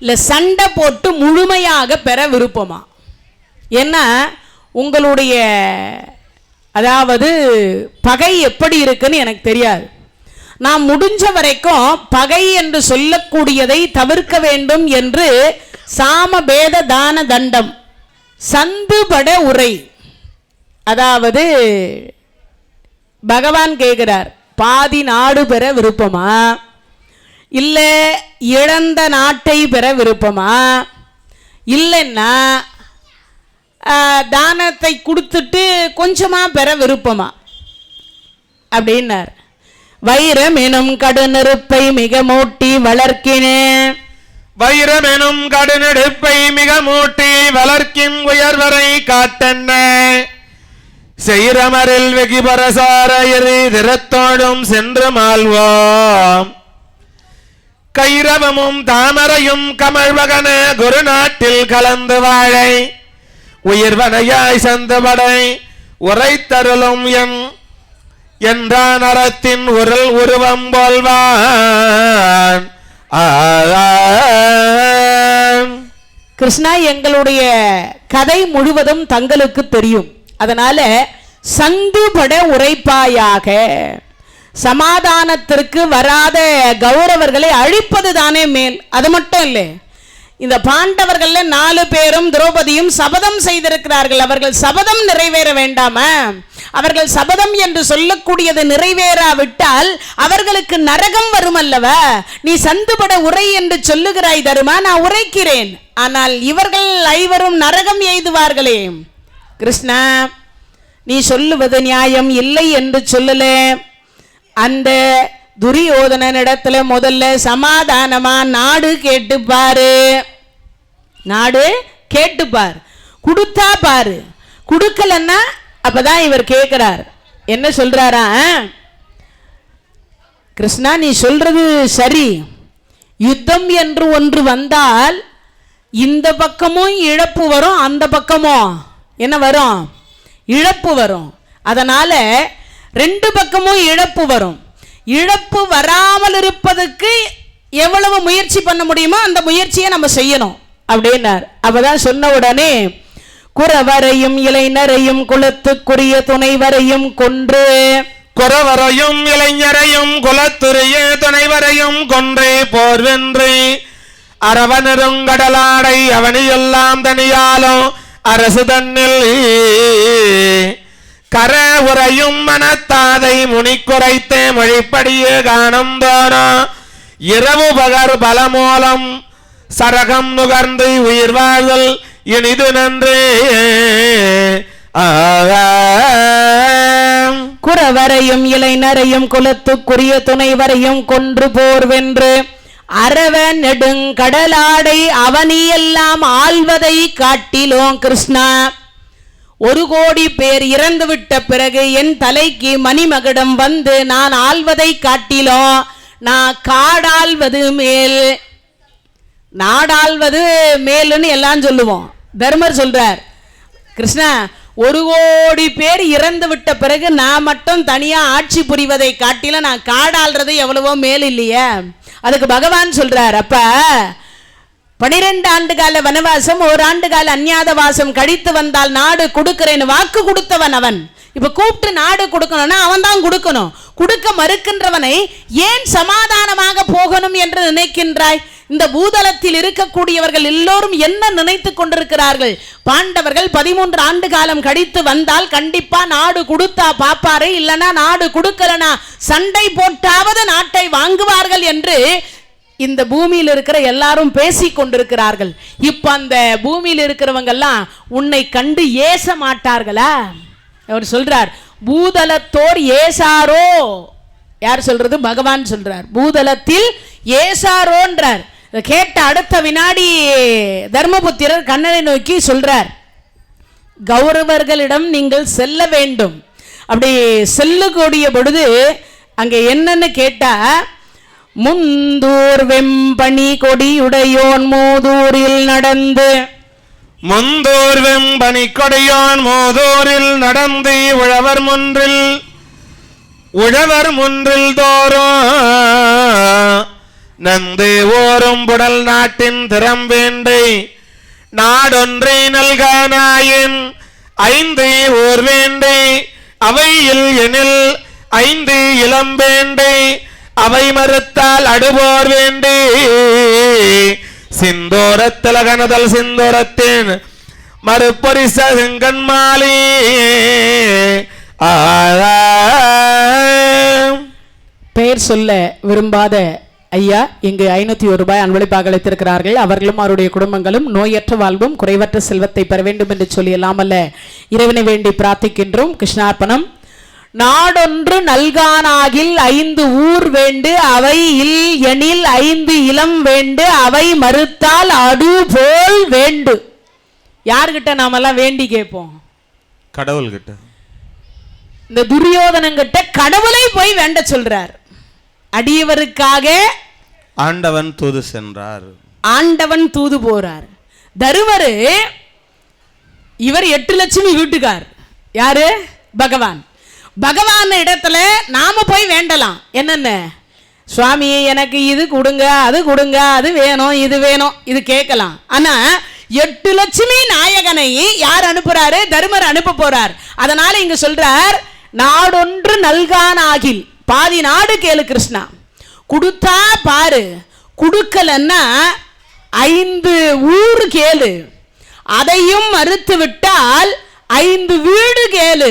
இல்ல சண்டை போட்டு முழுமையாக பெற விருப்பமா? ஏன்னா உங்களுடைய அதாவது பகை எப்படி இருக்குன்னு எனக்கு தெரியாது. நான் முடிஞ்ச வரைக்கும் பகை என்று சொல்லக்கூடியதை தவிர்க்க வேண்டும் என்று சாமபேத தான தண்டம் சந்துபட உரை, அதாவது பகவான் கேட்கிறார், பாதி நாடு பெற விருப்பமா இல்ல இழந்த நாட்டை பெற விருப்பமா, இல்லைன்னா தானத்தை கொடுத்துட்டு கொஞ்சமா பெற விருப்பமா அப்படின்னார். வைரம் எனும் கடுநெருப்பை மிக மூட்டி வளர்க்கினேன், வைரம் எனும் கடுநெருப்பை மிக மூட்டி வளர்க்கின் உயர்வரை காட்டென்ன செய்ரமரில் வெகிபரசார எரி திறத்தோடும் சென்று மால்வோம். கைரவமும் தாமரையும் கமழ்வகன குரு நாட்டில் கலந்து வாழை உயிர்வனையாய் சந்தபடை உரைத்தருளும் என்றான் அறத்தின் உருள் உருவம் போல்வான். கிருஷ்ணா எங்களுடைய கதை முழுவதும் தங்களுக்கு தெரியும், அதனால சந்துபட உரைப்பாயாக. சமாதானத்திற்கு வராத கௌரவர்களை அழிப்பது தானே மேல். அது மட்டும் இல்லை, இந்த பாண்டவர்கள் 4 பேரும் திரௌபதியும் சபதம் செய்திருக்கிறார்கள். அவர்கள் சபதம் நிறைவேற வேண்டாமா? அவர்கள் சபதம் என்று சொல்லக்கூடியது நிறைவேறாவிட்டால் அவர்களுக்கு நரகம் வரும் அல்லவா? நீ சந்துபட உரை என்று சொல்லுகிறாய் தருமா, நான் உரைக்கிறேன், ஆனால் இவர்கள் 5 நரகம் எய்துவார்களே. கிருஷ்ணா நீ சொல்லுவது நியாயம் இல்லை என்று சொல்லல. அந்த துரியோதனனிடத்துல முதல்ல சமாதானமா நாடு கேட்டுப்பாரு, நாடு கேட்டுப்பார், கொடுத்தா பாரு, கொடுக்கலன்னா அப்பதான் இவர் கேட்கிறார். என்ன சொல்றாரா? கிருஷ்ணா நீ சொல்றது சரி, யுத்தம் என்று ஒன்று வந்தால் இந்த பக்கமும் இழப்பு வரும், அந்த பக்கமும் என்ன வரும்? இழப்பு வரும். அதனால 2 பக்கமும் இழப்பு வரும். இழப்பு வராமல் இருப்பதற்கு எவ்வளவு முயற்சி பண்ண முடியுமோ அந்த முயற்சியை நம்ம செய்யணும் அப்படின்னார். அப்பதான் சொன்ன உடனே குறவரையும் இளைஞரையும் குலத்துக்குரிய துணைவரையும் கொன்று, குறவரையும் இளைஞரையும் குலத்துரிய துணைவரையும் கொன்றே போர் வென்று அரவனருங்கடலாடை அவனியெல்லாம் தனியாலும் அரசு தன்னில் கர உரையும் மனத்தாதை முனி குறைத்தே மொழிப்படியே காணும் தோனோ இரவு பகர் பலமூலம் சரகம் நுகர்ந்து உயிர் வாழ்தல் இனிது நன்றே. குறவரையும் இளைஞரையும் குலத்துக்குரிய துணைவரையும் கொன்று போர் வென்று அரவ நெடுங்கடலாடை அவனியெல்லாம் ஆள்வதை காட்டிலோம். கிருஷ்ணா 1 கோடி பேர் இறந்து விட்ட பிறகு என் தலைக்கு மணிமகுடம் வந்து நான் ஆள்வதை காட்டிலோம் நான் காடாள்வது மேல், நாடாள்வது மேலுன்னு எல்லாம் சொல்லுவோம். தர்மர் சொல்றார், கிருஷ்ணா 1 கோடி பேர் இறந்து விட்ட பிறகு நான் மட்டும் தனியா ஆட்சி புரிவதை காட்டில நான் காடாள்றது எவ்வளவோ மேல் இல்லையே. அதுக்கு பகவான் சொல்றார், அப்ப 12 ஆண்டு கால வனவாசம் 1 ஆண்டு கால அந்நியாத வாசம் கழித்து வந்தால் நாடு கொடுக்கிறேன்னு வாக்கு கொடுத்தவன் அவன். இப்ப கூப்பிட்டு நாடு கொடுக்கணும்னா அவன் தான் கொடுக்கணும். கொடுக்க மறுக்கின்றவனை ஏன் சமாதானமாக போகணும் என்று நினைக்கின்றாய்? இந்த பூதலத்தில் இருக்கக்கூடியவர்கள் எல்லோரும் என்ன நினைத்துக் கொண்டிருக்கிறார்கள்? பாண்டவர்கள் 13 ஆண்டு காலம் கழித்து வந்தால் கண்டிப்பா நாடு கொடுத்தா பாப்பாரு, இல்லனா நாடு கொடுக்கலனா சண்டை போட்டாவது நாட்டை வாங்குவார்கள் என்று இந்த பூமியில் இருக்கிற எல்லாரும் பேசிக் கொண்டிருக்கிறார்கள். இப்ப அந்த பூமியில் இருக்கிறவங்க எல்லாம் உன்னை கண்டு ஏச மாட்டார்களா? அவர் சொல்றார், பூதலத்தோர் ஏசாரோ. யார் சொல்றது? பகவான் சொல்றார். பூதலத்தில் ஏசாரோன்றார். கேட்ட அடுத்த வினாடி தர்மபுத்திரர் கண்ணனை நோக்கி சொல்றார், கௌரவர்களிடம் நீங்கள் செல்ல வேண்டும். அப்படி செல்லக்கூடிய பொழுது அங்க என்னன்னு கேட்டா, முந்தூர் வெம்பணி கொடியுடையோன் மூதூரில் நடந்து, முந்தூர் வெம்பணி கொடியோன் மூதூரில் நடந்து, உழவர் முன்றில் தோறும் நந்து ஓரும் புடல் நாட்டின் திறம் வேண்டை, நாடொன்றை நல்கானாயின் 5 ஊர் வேண்டை, அவையில் எனில் 5 இளம் வேண்டை, அவை மறுத்தால் அடுபோர் வேண்டி, சிந்தோரத்திலகனதல் சிந்தோரத்தின் மறுப்பொரிச செங்கன்மாலி. பெயர் சொல்ல விரும்பாத ஐயா இங்கு 501 ரூபாய் அன்பளிப்பாக அளித்திருக்கிறார்கள். அவர்களும் அவருடைய குடும்பங்களும் நோயற்ற வாழ்வும் குறைவற்ற செல்வத்தை பெற வேண்டும் என்று சொல்லி எல்லாமல்ல இறைவனை வேண்டி பிரார்த்திக்கின்றோம். கிருஷ்ணார்ப்பணம். நாடொன்று நல்கானாகில் 5 ஊர் வேண்டு, அவை இல் எனில் 5 இளம் வேண்டு, அவை மறுத்தால் அடு போல் வேண்டு. யார்கிட்ட நாமெல்லாம் வேண்டி கேட்போம்? கடவுள்கிட்ட. இந்த துரியோதனங்கிட்ட கடவுளை போய் வேண்ட சொல்றார். அடியவருக்காக ஆண்டவன் தூது சென்றார். ஆண்டவன் தூது போறார். தருமரு இவர் 8 லட்சுமி வீட்டுக்கார். யாரு? பகவான். பகவான் இடத்துல நாம போய் வேண்டலாம். என்னென்ன? சுவாமி எனக்கு இது கொடுங்க, அது கொடுங்க, அது வேணும், இது வேணும், இது கேட்கலாம். ஆனா 8 லட்சுமி நாயகனை யார் அனுப்புறாரு? தருமர் அனுப்ப போறார். அதனால இங்க சொல்றார், நாடொன்று நல்கானாகில், பாதி நாடு கேளு கிருஷ்ணா, கொடுத்தா பாரு, கொடுக்கலன்னா 5 ஊர் கேளு, அதையும் மறுத்து விட்டால் 5 வீடு கேளு,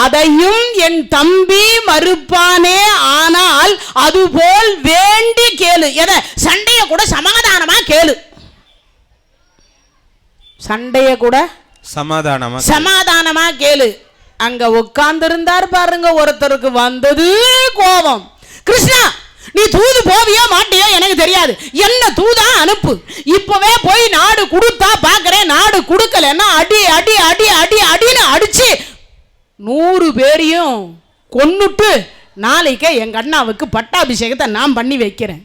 அதையும் என் தம்பி மறுப்பானே ஆனால் அதுபோல் வேண்டி கேளு. எதை? சண்டைய கூட சமாதானமா கேளு. சண்டைய கூட சமாதானமா கேளு. அங்க உட்கார்ந்து இருந்தார் பாருங்க, ஒருத்தருக்கு வந்தது கோபம். கிருஷ்ணா, நீ தூது போவியோ மாட்டியோ எனக்கு தெரியாது, என்ன தூதா அனுப்பு, இப்பவே போய் நாடு கொடுத்தா பாக்குறேன், நாடு கொடுக்கலன்னா அடி அடி அடி அடி அடின்னு அடிச்சு 100 பேரையும் கொன்னுட்டு நாளைக்கே எங்க அண்ணாவுக்கு பட்டாபிஷேகத்தை நான் பண்ணி வைக்கிறேன்.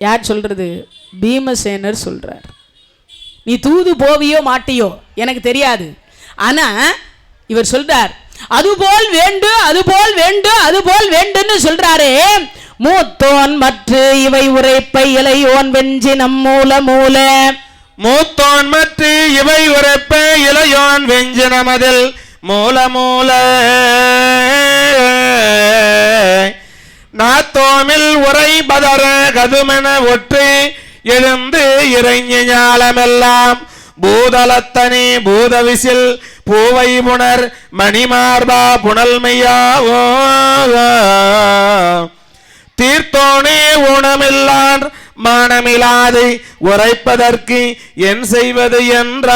யார் சொல்றது? பீமசேனர் சொல்றார். நீ தூது போவியோ மாட்டியோ எனக்கு தெரியாது, ஆனா இவர் சொல்றார், அதுபோல் வேண்டு, அதுபோல் வேண்டு, அதுபோல் வேண்டுன்னு சொல்றாரு. மூத்தோன் மற்ற இவை உரைப்பை இளையோன் வெஞ்சினம் மூல மூல, மூத்தோன் மற்ற இவை உரைப்பை இளையோன் வெஞ்சினம் அதில் மூல மூல, நாத்தோமில் உரை பதர கதுமென ஒற்று எழுந்து இறைஞ ஞாலமெல்லாம் பூதலத்தனி பூதவிசில் பூவை புனர் மணிமார்பா புனல்மையாவோ, தீர்த்தோனே ஊனமில்லான் மானமில்லாது உரைப்பதற்கு என் செய்வது என்றான்.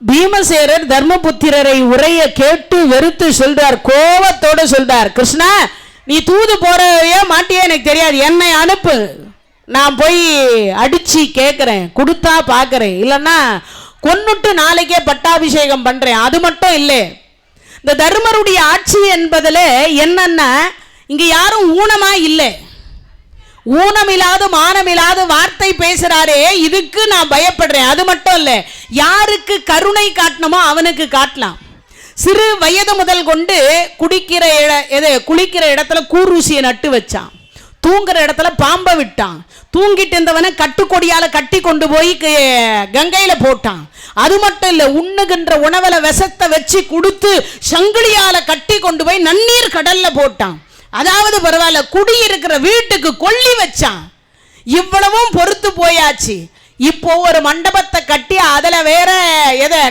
பீமசேரர் தர்மபுத்திரரை உரைய கேட்டு வெறுத்து சொல்றார், கோபத்தோட சொல்றார், கிருஷ்ணா நீ தூது போறவே மாட்டியே எனக்கு தெரியாது, என்னை அனுப்பு, நான் போய் அடிச்சு கேட்கிறேன், கொடுத்தா பாக்குறேன், இல்லைன்னா கொன்னுட்டு நாளைக்கே பட்டாபிஷேகம் பண்றேன். அது மட்டும் இல்லை, இந்த தர்மருடைய ஆட்சி என்பதுல என்னன்னா இங்க யாரும் ஊனமா இல்லை, ஊனமில்லாத மானமில்லாத வார்த்தை பேசுறாரே, இதுக்கு நான் பயப்படுறேன். அது மட்டும் இல்ல, யாருக்கு கருணை காட்டணுமோ அவனுக்கு காட்டலாம். சிறு வயது முதல் கொண்டு குளிக்கிற இடத்துல கூர்ஊசியை நட்டு வச்சான், தூங்குற இடத்துல பாம்பை விட்டான். தூங்கிட்டு இருந்தவனை கட்டுக்கொடியால கட்டி கொண்டு போய் கங்கையில போட்டான். அது மட்டும் இல்ல, உண்ணுகின்ற உணவுல விஷத்தை வச்சு கொடுத்து சங்கிலியால கட்டி கொண்டு போய் நன்னீர் கடல்ல போட்டான். அதாவது பரவாயில்ல, குடியிருக்கிற வீட்டுக்கு கொல்லி வச்சான். இவ்வளவும் பொறுத்து போயாச்சு. இப்போ ஒரு மண்டபத்தை கட்டி அதுல வேற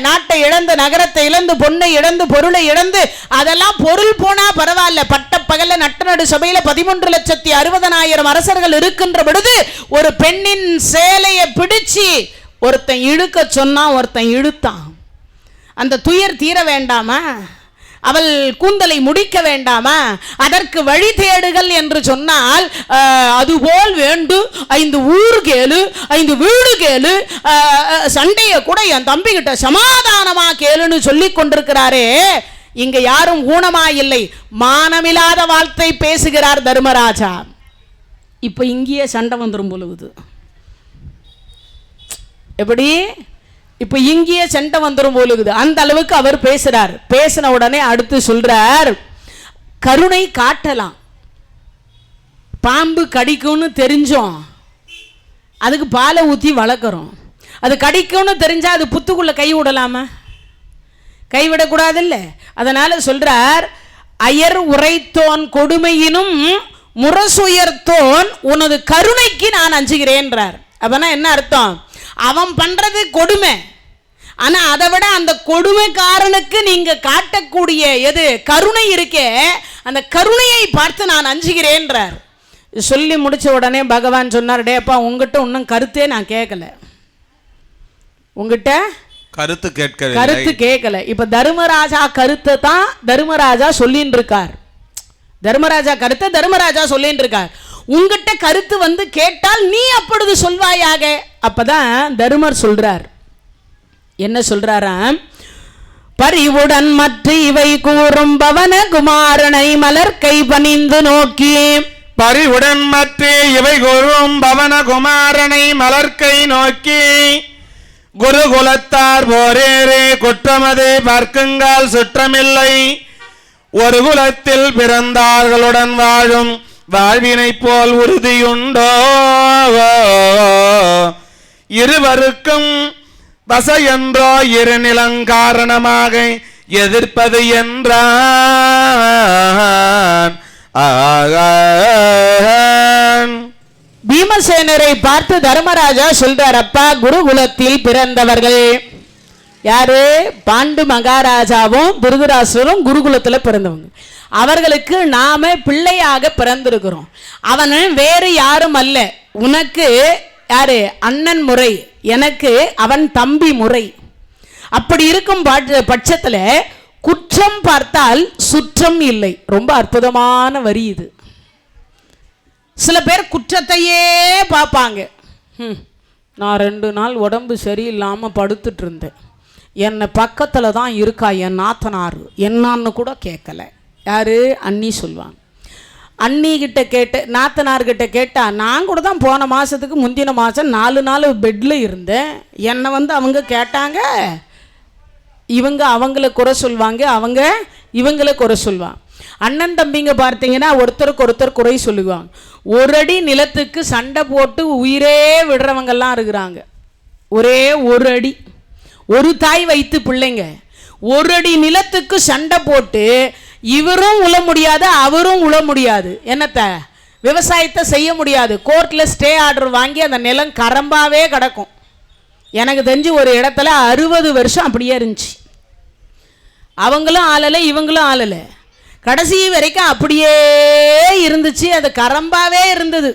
நாட்டை இழந்து, நகரத்தை இழந்து, பொண்ணை இழந்து, பொருளை இழந்து, அதெல்லாம் பொருள் போனா பரவாயில்ல, பட்ட பகல்ல நட்டநடு சபையில 13,60,000 அரசர்கள் இருக்கின்ற பொழுது ஒரு பெண்ணின் சேலையை பிடிச்சு ஒருத்தன் இழுக்க சொன்னா, ஒருத்தன் இழுத்தான். அந்த துயர் தீர வேண்டாமா? அவள் கூந்தலை முடிக்க வேண்டாமா? அதற்கு வழி தேடுகள் என்று சொன்னால், அதுபோல் வேண்டும் 5 ஊர் கேளு, 5 வீடு கேளு, சண்டைய கூட என் தம்பி கிட்ட சமாதானமா கேளுன்னு சொல்லி கொண்டிருக்கிறாரே. இங்க யாரும் ஊனமா இல்லை, மானமில்லாத வார்த்தை பேசுகிறார் தர்மராஜா. இப்ப இங்கேயே சண்டை வந்துடும் பொழுது எப்படி? இப்ப இங்கேயே சண்டை வந்துடும் போலுகுது. அந்த அளவுக்கு அவர் பேசுறார். பேசின உடனே அடுத்து சொல்றார், கருணை காட்டலாம், பாம்பு கடிக்கும்னு தெரிஞ்சோம் அதுக்கு பாலை ஊற்றி வளர்க்குறோம். அது கடிக்கும்னு தெரிஞ்சா அது புத்துக்குள்ள கை விடலாமா? கைவிடக்கூடாது இல்லை. அதனால சொல்றார், அயர் உரைத்தோன் கொடுமையினும் முரசுயர்த்தோன் உனது கருணைக்கு நான் அஞ்சுகிறேன்றார். அப்பனா என்ன அர்த்தம்? அவன் பண்றது கொடுமை, ஆனா அதை விட அந்த கொடுமைக்காரனுக்கு நீங்க காட்டக்கூடிய எது கருணை இருக்கே, அந்த கருணையை பார்த்து நான் அஞ்சுகிறேன்றார். சொல்லி முடிச்ச உடனே பகவான் சொன்னார், டேப்பா உங்ககிட்ட இன்னும் கருத்தே நான் கேட்கல, உங்ககிட்ட கருத்து கேட்கல. இப்ப தர்மராஜா கருத்தை தான் தர்மராஜா சொல்லின்னு இருக்கார். தர்மராஜா கருத்தை தர்மராஜா சொல்லின்னு இருக்கார். உங்ககிட்ட கருத்து வந்து கேட்டால் நீ அப்பொழுது சொல்வாயாக. அப்பதான் தர்மர் சொல்றார், என்ன சொல்றாராம்? பரிவுடன் மற்ற இவை கூறும் பவன குமாரனை மலர் கை பணிந்து நோக்கி, பரிவுடன் மற்ற இவை கூறும் பவன குமாரனை மலர்கை நோக்கி, குருகுலத்தார் போரேரே குற்றமது பார்க்குங்கால் சுற்றமில்லை, ஒரு குலத்தில் பிறந்தார்களுடன் வாழும் வாழ்வினை போல் உறுதியுண்டோ, இருவருக்கும் வச என்றோ இரு நிலங்காரணமாக எதிர்ப்பது என்றான். பீமசேனரை பார்த்து தர்மராஜா சொல்றார், அப்பா குருகுலத்தில் பிறந்தவர்கள் யாரு? பாண்டு மகாராஜாவும் திருதராஷ்டிரரும் குருகுலத்துல பிறந்தவங்க. அவர்களுக்கு நாம பிள்ளையாக பிறந்திருக்கிறோம். அவன் வேறு யாரும் அல்ல, உனக்கு யாரு அண்ணன் முறை, எனக்கு அவன் தம்பி முறை. அப்படி இருக்கும் பட்சத்துல குற்றம் பார்த்தால் சுற்றம் இல்லை. ரொம்ப அற்புதமான வரி இது. சில பேர் குற்றத்தையே பார்ப்பாங்க. நான் 2 நாள் உடம்பு சரியில்லாமல் படுத்துட்டு இருந்தேன், என்னை பக்கத்தில் தான் இருக்கா என் நாத்தனார், என்னான்னு கூட கேட்கல. யாரு? அண்ணி சொல்லுவாங்க. அண்ணிக்கிட்ட கேட்டு நாத்தனார்கிட்ட கேட்டால், நான் கூட தான் போன மாதத்துக்கு முந்தின மாதம் 4 நாள் பெட்டில் இருந்தேன், என்னை வந்து அவங்க கேட்டாங்க, இவங்க அவங்கள குறை சொல்லுவாங்க, அவங்க இவங்களை குறை சொல்லுவாங்க. அண்ணன் தம்பிங்க பார்த்தீங்கன்னா ஒருத்தருக்கு ஒருத்தர் குறை சொல்லுவாங்க. ஒரு அடி நிலத்துக்கு சண்டை போட்டு உயிரே விடுறவங்கெல்லாம் இருக்கிறாங்க. ஒரே ஒரு அடி, ஒரு தாய் வைத்து பிள்ளைங்க, ஒரு அடி நிலத்துக்கு சண்டை போட்டு இவரும் உழ முடியாது அவரும் உழ முடியாது. என்னத்த விவசாயத்தை செய்ய முடியாது. கோர்ட்டில் ஸ்டே ஆர்டர் வாங்கி அந்த நிலம் கரம்பாவே கிடக்கும். எனக்கு தெரிஞ்சு ஒரு இடத்துல 60 வருஷம் அப்படியே இருந்துச்சு. அவங்களும் ஆளலை இவங்களும் ஆளலை, கடைசி வரைக்கும் அப்படியே இருந்துச்சு. அது கரம்பாவே இருந்தது.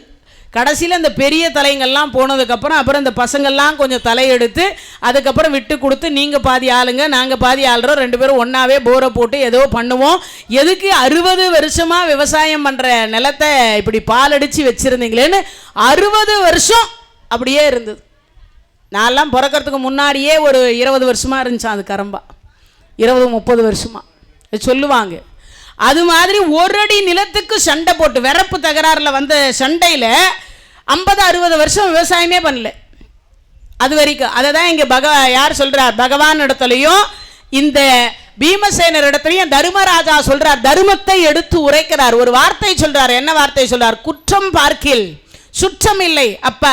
கடைசியில் அந்த பெரிய தலைங்கள்லாம் போனதுக்கப்புறம் அப்புறம் இந்த பசங்கள்லாம் கொஞ்சம் தலையெடுத்து அதுக்கப்புறம் விட்டு கொடுத்து, நீங்கள் பாதி ஆளுங்க நாங்கள் பாதி ஆளுறோம், 2 பேரும் ஒன்றாவே போரை போட்டு ஏதோ பண்ணுவோம். எதுக்கு 60 வருஷமாக விவசாயம் பண்ணுற நிலத்தை இப்படி பாலடித்து வச்சுருந்தீங்களேன்னு 60 வருஷம் அப்படியே இருந்தது. நான்லாம் பிறக்கிறதுக்கு முன்னாடியே ஒரு 20 வருஷமாக இருந்துச்சான் அது கரம்பா, 20-30 வருஷமாக சொல்லுவாங்க. அது மாதிரி ஒரு அடி நிலத்துக்கு சண்டை போட்டு விறப்பு தகராறில் வந்த சண்டையில் 50-60 வருஷம் விவசாயமே பண்ணல அது வரைக்கும். அதை தான் இங்கே யார் சொல்கிறார்? பகவான் இடத்துலையும் இந்த பீமசேனர் இடத்துலயும் தர்மராஜா சொல்றார், தர்மத்தை எடுத்து உரைக்கிறார். ஒரு வார்த்தை சொல்றார். என்ன வார்த்தை சொல்றார்? குற்றம் பார்க்கில் சுற்றம் இல்லை. அப்ப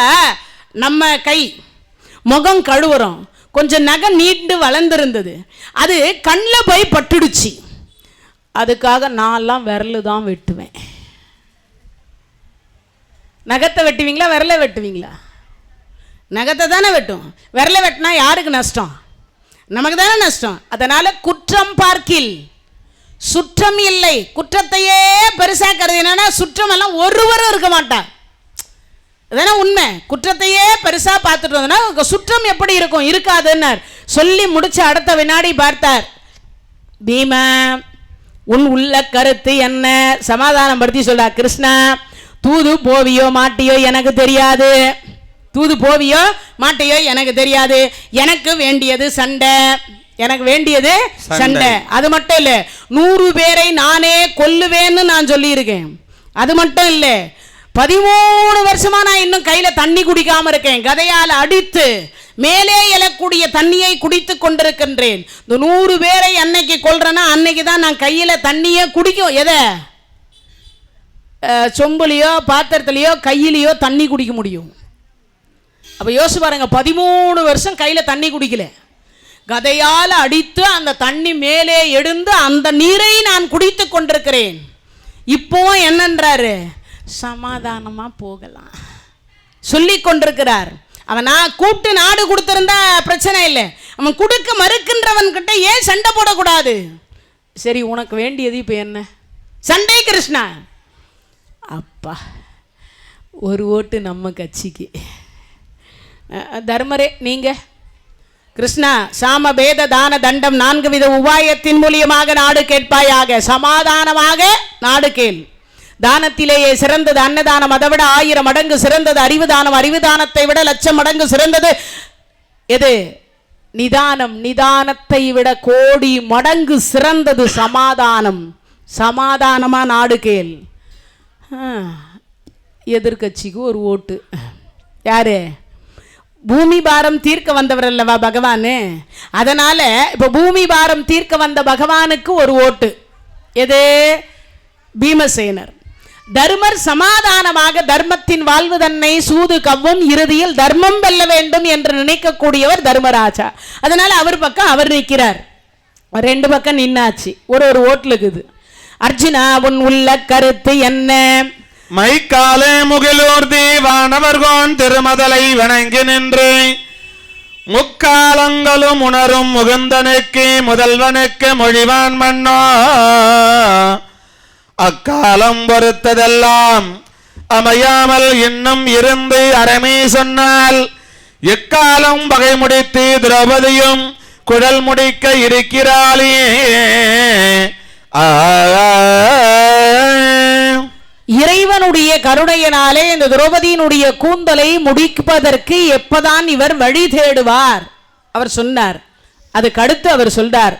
நம்ம கை முகம் கழுவுறோம், கொஞ்சம் நகை நீண்டு வளர்ந்துருந்தது, அது கண்ணில் போய் பட்டுடுச்சு, அதுக்காக நான்லாம் விரலு தான் வெட்டுவேன். நகத்தை வெட்டுவீங்களா விரலை வெட்டுவீங்களா? நகத்தை தானே வெட்டும். விரலை வெட்டினா யாருக்கு நஷ்டம்? நமக்கு தானே நஷ்டம். அதனால குற்றம் பார்க்கில் சுற்றம் இல்லை. குற்றத்தையே பெருசா கருதினா சுற்றம் எல்லாம் ஒருவரும் இருக்க மாட்டார். அதான உண்மை. குற்றத்தையே பெருசா பார்த்துட்டு வந்தோம்னா சுற்றம் எப்படி இருக்கும்? இருக்காதுன்னு சொல்லி முடிச்ச அடுத்த வினாடி பார்த்தார். பீம, உன் உள்ள கருத்து என்ன? சமாதானம் படுத்தி சொல்றா. கிருஷ்ணா, தூது போவியோ மாட்டியோ எனக்கு தெரியாது. தூது போவியோ மாட்டியோ எனக்கு தெரியாது. எனக்கு வேண்டியது சண்டை. எனக்கு வேண்டியது சண்டை. அது மட்டும் இல்லை, 100 பேரை நானே கொல்லுவேன்னு நான் சொல்லியிருக்கேன். அது மட்டும் இல்லை, 13 வருஷமா நான் இன்னும் கையில தண்ணி குடிக்காம இருக்கேன். கதையால் அடித்து மேலே எழக்கூடிய தண்ணியை குடித்து கொண்டிருக்கின்றேன். இந்த 100 பேரை அன்னைக்கு கொல்றேன்னா அன்னைக்கு தான் நான் கையில தண்ணியே குடிக்கும். எதை? சொம்புலையோ பாத்திரத்திலையோ கையிலையோ தண்ணி குடிக்க முடியும். அப்ப யோசிச்சு பாருங்க, 13 வருஷம் கையில தண்ணி குடிக்கல. கதையால் அடித்து அந்த தண்ணி மேலே எடுந்து அந்த நீரை நான் குடித்து கொண்டிருக்கிறேன். இப்போ என்னன்றாரு? சமாதானமா போகலாம் சொல்லி கொண்டிருக்கிறார். அவன் நான் கூப்பிட்டு நாடு கொடுத்திருந்தா பிரச்சனை இல்லை. அவன் கொடுக்க மறுக்கின்றவன் கிட்ட ஏன் சண்டை போடக்கூடாது? சரி, உனக்கு வேண்டியது இப்ப என்ன? சண்டை. கிருஷ்ணா, அப்பா ஒரு ஓட்டு நம்ம கட்சிக்கு. தர்மரே நீங்க? கிருஷ்ணா, சாம பேத தான தண்டம் 4 வித உபாயத்தின் மூலியமாக நாடு கேட்பாயாக. சமாதானமாக நாடு கேள். தானத்திலேயே சிறந்தது அன்னதானம், அதை விட 1000 மடங்கு சிறந்தது அறிவு தானம், அறிவு தானத்தை விட 1,00,000 மடங்கு சிறந்தது எது? நிதானம், நிதானத்தை விட கோடி மடங்கு சிறந்தது சமாதானம். சமாதானமா நாடு கேள். எதிர்கட்சிக்கு ஒரு ஓட்டு. யாரு? பூமி பாரம் தீர்க்க வந்தவர் அல்லவா பகவானு. அதனால இப்ப பூமி பாரம் தீர்க்க வந்த பகவானுக்கு ஒரு ஓட்டு. எது? பீமசேனர். தர்மர் சமாதானமாக தர்மத்தின் வாழ்வு தன்னை சூது கவ்வும், இறுதியில் தர்மம் வெல்ல வேண்டும் என்று நினைக்கக்கூடியவர் தர்மராஜா. அதனால அவர் பக்கம் அவர் நிற்கிறார். 2 பக்கம் நின்னாச்சு. ஒரு ஓட்டுல இருக்குது. அர்ஜுனா, உன் உள்ள கருத்து என்ன? மைக்காலே முகிலூர் தீவானவர்கோன் திருமதலை வணங்கி நின்று முக்காலங்களும் உணரும் முகுந்தனுக்கு முதல்வனுக்கு மொழிவான் மன்னோ. அக்காலம் பொறுத்ததெல்லாம் அமையாமல் இன்னும் இருந்து அறமே சொன்னால் எக்காலம் பகை முடித்து திரௌபதியும் குழல் முடிக்க இருக்கிறாளே. இறைவனுடைய கருணையினாலே இந்த திரௌபதியினுடைய கூந்தலை முடிப்பதற்கு எப்பதான் இவர் வழி தேடுவார்? அவர் சொன்னார். அதுக்கு அடுத்து அவர் சொல்றார்,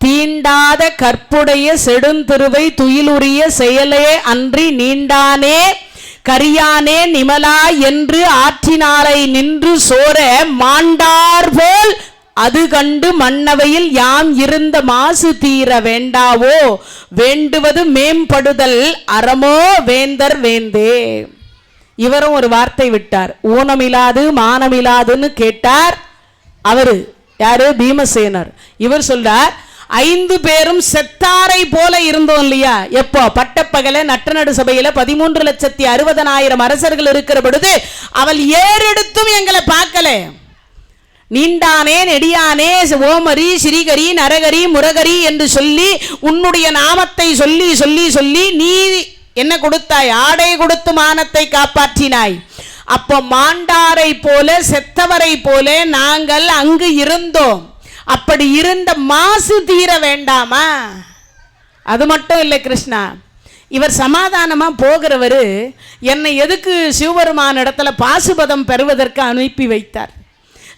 தீண்டாத கற்புடைய செடுந்திருவை துயிலுரிய செயலே அன்றி நீண்டானே கரியானே நிமலா என்று ஆற்றினாலை நின்று சோர மாண்டார் போல் அது கண்டு மன்னவையில் யாம் இருந்த மாசு தீர வேண்டாவோ வேண்டுவது மேம்படுதல் அறமோ வேந்தர் வேந்தே. இவரும் ஒரு வார்த்தை விட்டார். ஊனமில்லாது மானமில்லாதுன்னு கேட்டார். அவரு யாரு? பீமசேனர். இவர் சொல்றார், 5 பேரும் செத்தாரை போல இருந்தோம் இல்லையா? எப்போ? பட்டப்பகல நட்டநடு சபையில 13,60,000 அரசர்கள் இருக்கிற பொழுது அவள் ஏறெடுத்தும் எங்களை பார்க்கல. நீண்டானே நெடியானே ஓமரி ஸ்ரீகரி நரகரி முரகரி என்று சொல்லி உன்னுடைய நாமத்தை சொல்லி சொல்லி சொல்லி நீ என்ன கொடுத்தாய்? ஆடை கொடுத்து மானத்தை காப்பாற்றினாய். அப்போ மாண்டாரை போல செத்தவரை போல நாங்கள் அங்கு இருந்தோம். அப்படி இருந்த மாசு தீர வேண்டாமா? அது மட்டும் இல்லை கிருஷ்ணா, இவர் சமாதானமா போகிறவர் என்னை எதுக்கு சிவபெருமான இடத்துல பாசுபதம் பெறுவதற்கு அனுப்பி வைத்தார்.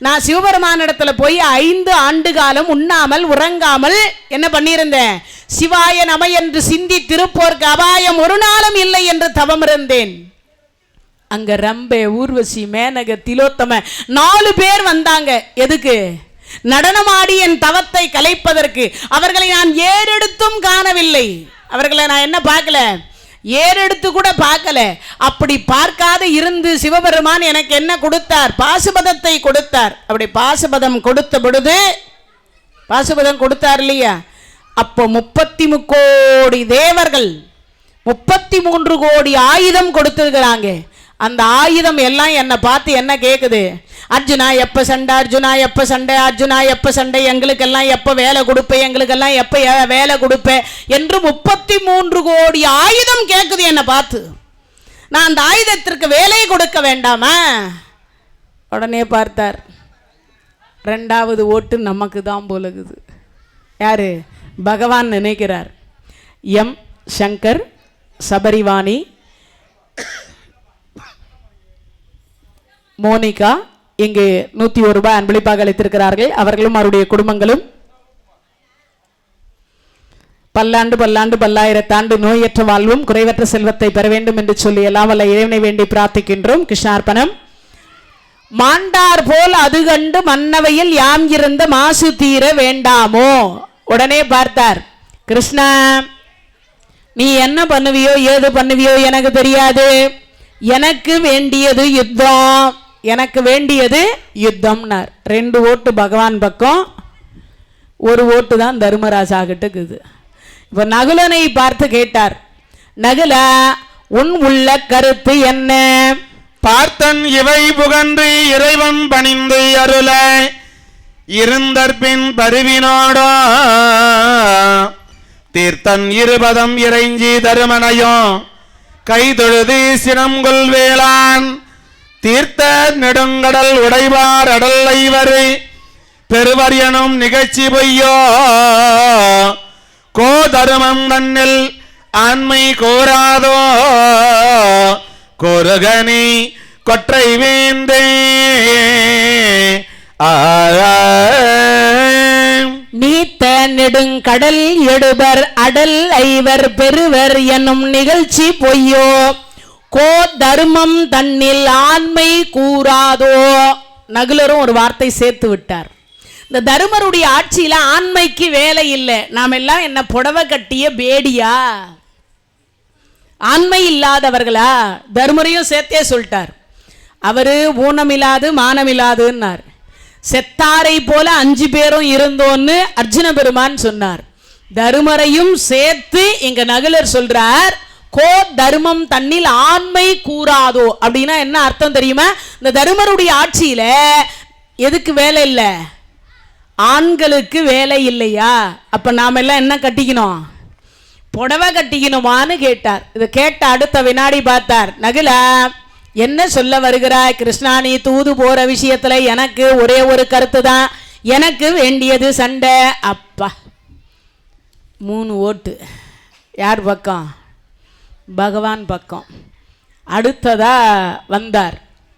நான் சிவபெருமான இடத்துல போய் 5 ஆண்டு காலம் உண்ணாமல் உறங்காமல் என்ன பண்ணியிருந்தேன்? சிவாய நம என்று சிந்தி திருப்போர்க்கு அபாயம் ஒரு நாளும் இல்லை என்று தவம் இருந்தேன். அங்க ரம்பே ஊர்வசி மேனக திலோத்தம 4 பேர் வந்தாங்க. எதுக்கு? நடனமாடி என் தவத்தை கலைப்பதற்கு அவர்களை நான் ஏறெடுத்தும் காணவில்லை. அவர்களை நான் என்ன பார்க்கல, ஏறெடுத்து கூட பார்க்கல. அப்படி பார்க்காத இருந்து சிவபெருமான் எனக்கு என்ன கொடுத்தார்? பாசுபதத்தை கொடுத்தார். அப்படி பாசுபதம் கொடுத்த பொழுது, பாசுபதம் கொடுத்தார் இல்லையா, அப்போ 33 கோடி தேவர்கள் 33 கோடி ஆயுதம் கொடுத்துருக்கிறாங்க. அந்த ஆயுதம் எல்லாம் என்னை பார்த்து என்ன கேட்குது? அர்ஜுனா எப்போ சண்டை, அர்ஜுனா எப்போ சண்டை, அர்ஜுனா எப்போ சண்டை, எங்களுக்கெல்லாம் எப்போ வேலை கொடுப்பேன், எங்களுக்கெல்லாம் எப்போ வேலை கொடுப்பேன் என்று 33 கோடி ஆயுதம் கேட்குது என்னை பார்த்து. நான் அந்த ஆயுதத்திற்கு வேலை கொடுக்க வேண்டாமா? உடனே பார்த்தார், 2வது ஓட்டு நமக்கு தான் போலகுது. யாரு? பகவான் நினைக்கிறார். எம் சங்கர், சபரிவாணி, மோனிகா இங்கு 101 ரூபாய் அன்பளிப்பாக அளித்திருக்கிறார்கள். அவர்களும் அவருடைய குடும்பங்களும் பல்லாண்டு பல்லாண்டு பல்லாயிரத்தாண்டு நோயற்ற வாழ்வும் குறைவற்ற செல்வத்தை பெற வேண்டும் என்று சொல்லி எல்லாம் வல்ல இறைவனை வேண்டி பிரார்த்திக்கின்றோம். கிருஷ்ணார்ப்பணம். மாண்டார் போல் அது கண்டு மன்னவையில் யாம் இருந்த மாசு தீர வேண்டாமோ? உடனே பார்த்தார், கிருஷ்ணா நீ என்ன பண்ணுவியோ ஏது பண்ணுவியோ எனக்கு தெரியாது. எனக்கு வேண்டியது யுத்தம், எனக்கு வேண்டியது யுத்தம்னார். 2 ஓட்டு பகவான் பக்கம், 1 ஓட்டு தான் தர்மராஜா கிட்ட இருக்குது. இப்போ நகுலனை பார்த்து கேட்டார், நகுலா உன் உள்ள கருத்து என்ன? பார்த்தன் இவை புகன்று இறைவன் பணிந்து அருள இருந்தற்பின் பருவினோடோ தீர்த்தன் 20 இறைஞ்சி தருமனையும் கைதொழுது சினம்கொள் வேளான் தீர்த்த நெடுங்கடல் உடைவார் அடல் ஐவரு பெருவர் எனும் நிகழ்ச்சி பொய்யோ கோ தருமம் தன்னில் ஆண்மை கோராதோ கோருகனி கொற்றை வேந்தே நீத்த நெடுங்கடல் எடுவர் அடல் ஐவர் பெருவர் எனும் நிகழ்ச்சி பொய்யோ கோ தர்மம் தன்னில் ஆண்மை கூறாதோ. நகுலரும் ஒரு வார்த்தை சேர்த்து விட்டார். இந்த தருமருடைய ஆட்சியில ஆண்மைக்கு வேலை இல்லை. நாம் எல்லாம் என்ன புடவை கட்டிய பேடியா? ஆண்மை இல்லாதவர்களா? தருமரையும் சேர்த்தே சொல்லிட்டார். அவரு ஊனமில்லாது மானமில்லாதுன்னார். செத்தாரை போல 5 பேரும் இருந்தோன்னு அர்ஜுன பெருமான் சொன்னார். தருமரையும் சேர்த்து இங்க நகுலர் சொல்றார், கோ தர்மம் தன்னில் ஆண்மை கூறாதோ. அப்படின்னா என்ன அர்த்தம் தெரியுமா? இந்த தருமருடைய ஆட்சியில எதுக்கு வேலை இல்லை? ஆண்களுக்கு வேலை இல்லையா? அப்ப நாம எல்லாம் என்ன கட்டிக்கணும்? புடவை கட்டிக்கணுமான்னு கேட்டார். இதை கேட்ட அடுத்த வினாடி பார்த்தார், நகுலா என்ன சொல்ல வருகிறாய்? கிருஷ்ணா நீ தூது போற விஷயத்துல எனக்கு ஒரே ஒரு கருத்து தான், எனக்கு வேண்டியது சண்டை. அப்பா 3 ஓட்டு யார் பக்கம்? பகவான் பக்கம். அடுத்ததா வந்தார்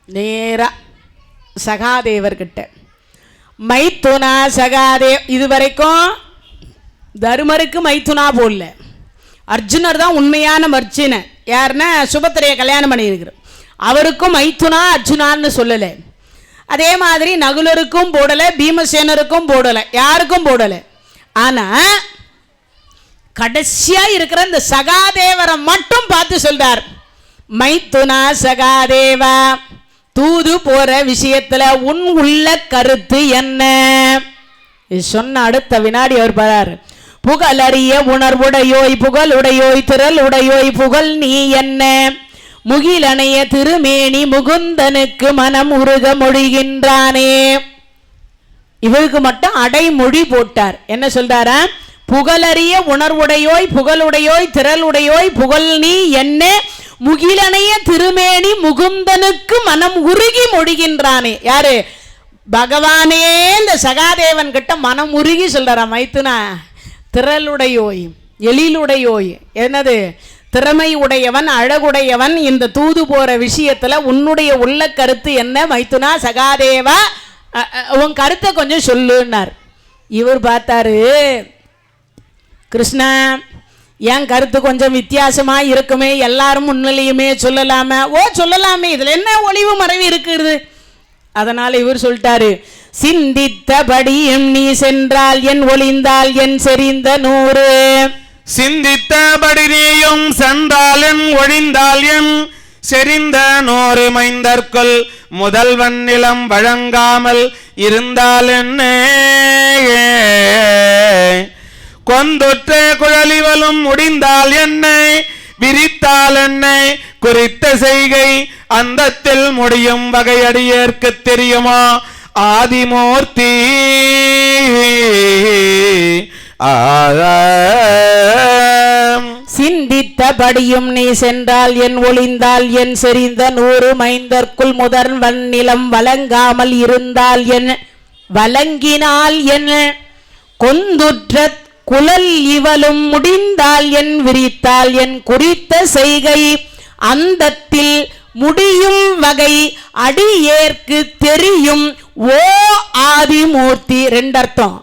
நேரா சகாதேவர்கிட்ட. மைத்துனா சகாதேவ், இதுவரைக்கும் தருமருக்கு மைத்துனா போடல. அர்ஜுனர் தான் உண்மையான மர்ச்சினன். யாருன்னா சுபத்திரையை கல்யாணம் பண்ணியிருக்கிறார். அவருக்கும் மைத்துனா அர்ஜுனான்னு சொல்லலை. அதே மாதிரி நகுலருக்கும் போடலை, பீமசேனருக்கும் போடலை, யாருக்கும் போடலை. ஆனா கடைசியா இருக்கிற இந்த சகாதேவரை மட்டும் பார்த்து சொல்றார், மைத்துனா சகாதேவா தூது போற விஷயத்துல உன் உள்ள கருத்து என்ன? சொன்ன அடுத்த வினாடி அவர் பாரு, புகழறிய உணர்வுடையோய் புகழுடையோய் திரள் உடையோய் புகழ் நீ என்ன? முகிலணைய திருமேனி முகுந்தனுக்கு மனம் உருக மொழிகின்றானே. இவருக்கு மட்டும் அடைமொழி போட்டார். என்ன சொல்றாரா? புகழறிய உணர்வுடையோய் புகழுடையோய் திரளுடையோய் புகழ் நீ என்ன? முகிலணைய திருமேனி முகுந்தனுக்கு மனம் உருகி மொழிகின்றானே. யாரு? பகவானே இந்த சகாதேவன் கிட்ட மனம் உருகி சொல்றாரா, மைத்துனா திரளுடையோய் எழிலுடையோய், என்னது திறமை உடையவன் அழகுடையவன், இந்த தூது போற விஷயத்துல உன்னுடைய உள்ள கருத்து என்ன மைத்துனா சகாதேவா? உன் கருத்தை கொஞ்சம் சொல்லுன்னார். இவர் பார்த்தாரு, கிருஷ்ணா என் கருத்து கொஞ்சம் வித்தியாசமா இருக்குமே, எல்லாரும் முன்னிலையுமே சொல்லலாமே. ஓ சொல்லலாமே, இதுல என்ன ஒளிவு மறைவு இருக்குது? அதனால இவர் சொல்லிட்டாரு, சிந்தித்தபடியும் நீ சென்றால் என் ஒளிந்தால் என் செறிந்த 100 சிந்தித்தபடி நீயும் சென்றால் என் ஒழிந்தால் என் செறிந்த 100 மைந்தற்குள் முதல்வன் நிலம் வழங்காமல் இருந்தால் என்ன கொந்துற்ற குழலிவலும் முடிந்தால் என்னை விரித்தால் என்னை குறித்த செய்கை அந்தத்தில் முடியும் வகையடியேற்கு தெரியுமா ஆதிமூர்த்தி சிந்தித்தபடியும் நீ சென்றால் என் ஒளிந்தால் என் செறிந்த 100 மைந்தற்குள் முதல்வன் நிலம் வழங்காமல் இருந்தால் என் வழங்கினால் என் கொந்துற்ற குழல் இவலும் முடிந்தால் என் விரித்தால் என் குறித்த செய்கை அந்தத்தில் முடியும் வகை அடியேற்கு தெரியும் ஓ ஆதிமூர்த்தி. 2 அர்த்தம்.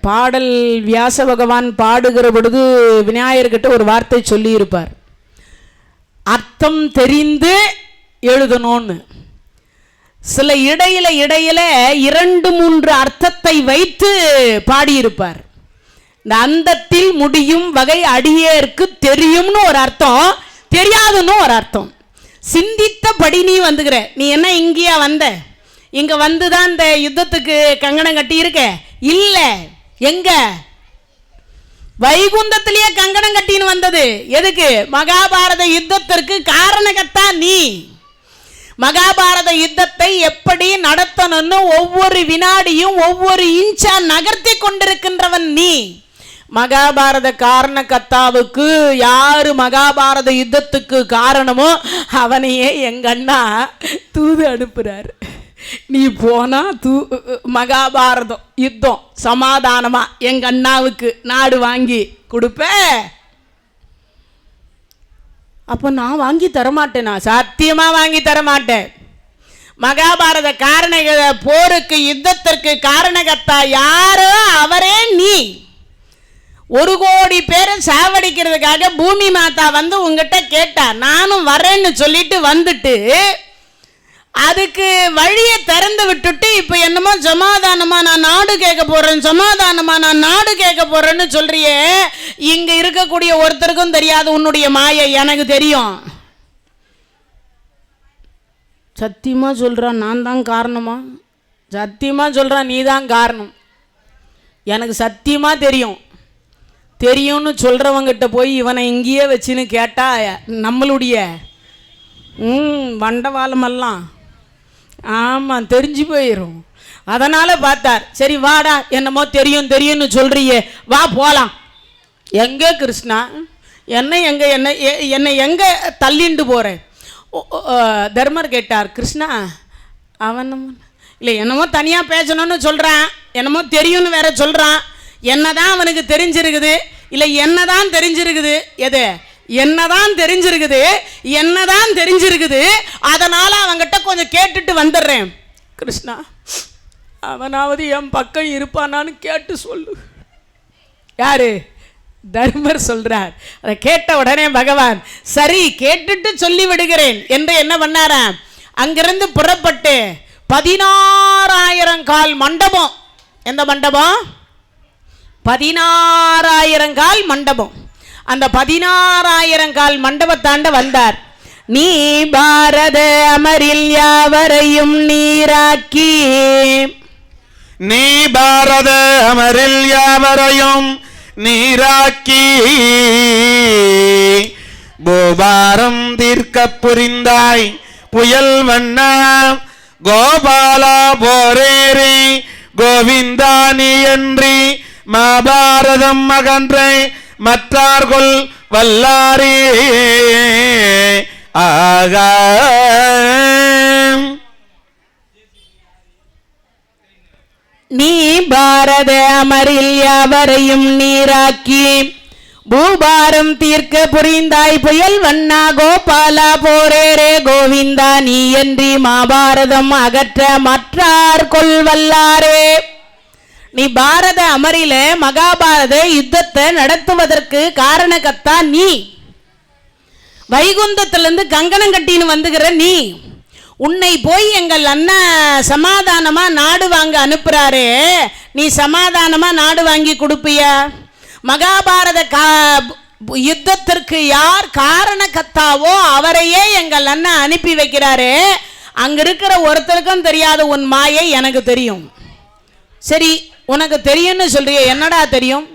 பாடல் வியாச பகவான் பாடுகிற பொழுது விநாயகர்கிட்ட ஒரு வார்த்தை சொல்லி இருப்பார், அர்த்தம் தெரிந்து எழுதணும்னு. சில இடையில 2-3 அர்த்தத்தை வைத்து பாடியிருப்பார். இந்த அந்தத்தில் முடியும் வகை அடியேற்கு தெரியும்னு ஒரு அர்த்தம், தெரியாதுன்னு ஒரு அர்த்தம். சிந்தித்தபடி நீ வந்துக்கிற, நீ என்ன இங்கேயா வந்த? இங்க வந்துதான் இந்த யுத்தத்துக்கு கங்கணம் கட்டி இருக்க? இல்ல, எங்க வைகுந்தத்திலேயே கங்கணம் கட்டின்னு வந்தது. எதுக்கு? மகாபாரத யுத்தத்திற்கு காரணகர்த்தா நீ. மகாபாரத யுத்தத்தை எப்படி நடத்தணும்னு ஒவ்வொரு வினாடியும் ஒவ்வொரு இன்ச்சா நகர்த்தி கொண்டிருக்கின்றவன் நீ. மகாபாரத காரணகர்த்தாவுக்கு யாரு மகாபாரத யுத்தத்துக்கு காரணமோ அவனையே எங்க அண்ணா தூது அனுப்புறாரு. நீ போனா மகாபாரதம் யுத்தம் சமாதானமா எங்க அண்ணாவுக்கு நாடு வாங்கி கொடுப்ப. அப்போ நான் வாங்கி தரமாட்டேனா? சத்தியமா வாங்கி தரமாட்டேன். மகாபாரத போருக்கு யுத்தத்திற்கு காரணகர்த்தா யாரோ அவரே நீ. 1 கோடி பேரை சாவடிக்கிறதுக்காக பூமி மாதா வந்து உங்ககிட்ட கேட்டா, நானும் வரேன்னு சொல்லிட்டு வந்துட்டு அதுக்கு வழியை திறந்து விட்டுட்டு இப்ப என்னமோ சமாதானமா நான் நாடு கேட்க போறேன், சமாதானமா நான் நாடு கேட்க போறேன்னு சொல்றியே. இங்க இருக்கக்கூடிய ஒருத்தருக்கும் தெரியாது உன்னுடைய மாயை, எனக்கு தெரியும். சத்தியமா சொல்றான் நான் தான் காரணமா? சத்தியமா சொல்றான் நீ தான் காரணம். எனக்கு சத்தியமா தெரியும். தெரியும்னு சொல்றவங்கிட்ட போய் இவனை இங்கேயே வச்சுன்னு கேட்டா நம்மளுடைய வண்டவாளமெல்லாம் ஆமாம் தெரிஞ்சு போயிடும். அதனால் பார்த்தார், சரி வாடா, என்னமோ தெரியும் தெரியும்னு சொல்கிறியே, வா போகலாம். எங்கே கிருஷ்ணா? என்னை எங்கே தள்ளிண்டு போகிறேன்? தர்மர் கேட்டார், கிருஷ்ணா அவன் இல்லை என்னமோ தனியாக பேசணும்னு சொல்கிறான், என்னமோ தெரியும்னு வேற சொல்கிறான். என்னதான் அவனுக்கு தெரிஞ்சிருக்குது? இல்லை என்னதான் தெரிஞ்சிருக்குது? எது என்னதான் தெரிஞ்சிருக்குது? அதனால அவங்கிட்ட கொஞ்சம் கேட்டுட்டு வந்துடுறேன். கிருஷ்ணா அவனாவது என் பக்கம் இருப்பானான்னு கேட்டு சொல்லு. யாரு? தர்மர் சொல்றார். அதை கேட்ட உடனே பகவான் சரி கேட்டுட்டு சொல்லி விடுகிறேன் என்று என்ன பண்ணாராம், அங்கிருந்து புறப்பட்டு 16,000 கால் மண்டபம். எந்த மண்டபம்? 16,000 கால் மண்டபம். அந்த 16,000 கால் மண்டபத்தாண்ட வந்தார். நீ பாரத அமரில் யாவரையும் நீராக்கி, நீ பாரத அமரில் யாவரையும் நீராக்கி, பூபாரம் தீர்க்க புரிந்தாய் புயல் வண்ணா, கோபாலா போரேரி கோவிந்தா நீ என்றி மகாபாரதம் அகன்றை மற்றார்கொள் வல்லாரே ஆக. நீ பாரத அமரில் யாவரையும் நீராக்கி, பூபாரம் தீர்க்க புரிந்தாய் புயல் வண்ணா, கோபாலா போரேரே கோவிந்தா நீ என்றி மகாபாரதம் அகற்ற மற்றார் கொள் வல்லாரே. நீ பாரத அமரில மகாபாரத யுத்தத்தை நடத்துவதற்கு காரணகர்த்தா நீ. வைகுந்தத்திலிருந்து கங்கணம் கட்டின்னு வந்துகிற நீ. உன்னை போய் எங்கள் அண்ணன் சமாதானமா நாடு வாங்க அனுப்புறாரு, நீ சமாதானமா நாடு வாங்கி கொடுப்பிய? மகாபாரத யுத்தத்திற்கு யார் காரணக்கர்த்தாவோ அவரையே எங்கள் அண்ணன் அனுப்பி வைக்கிறாரு. அங்க இருக்கிற ஒருத்தருக்கும் தெரியாத உன் மாயை எனக்கு தெரியும். சரி, உனக்கு தெரியும்னு சொல்றிய, என்னடா தெரியும்?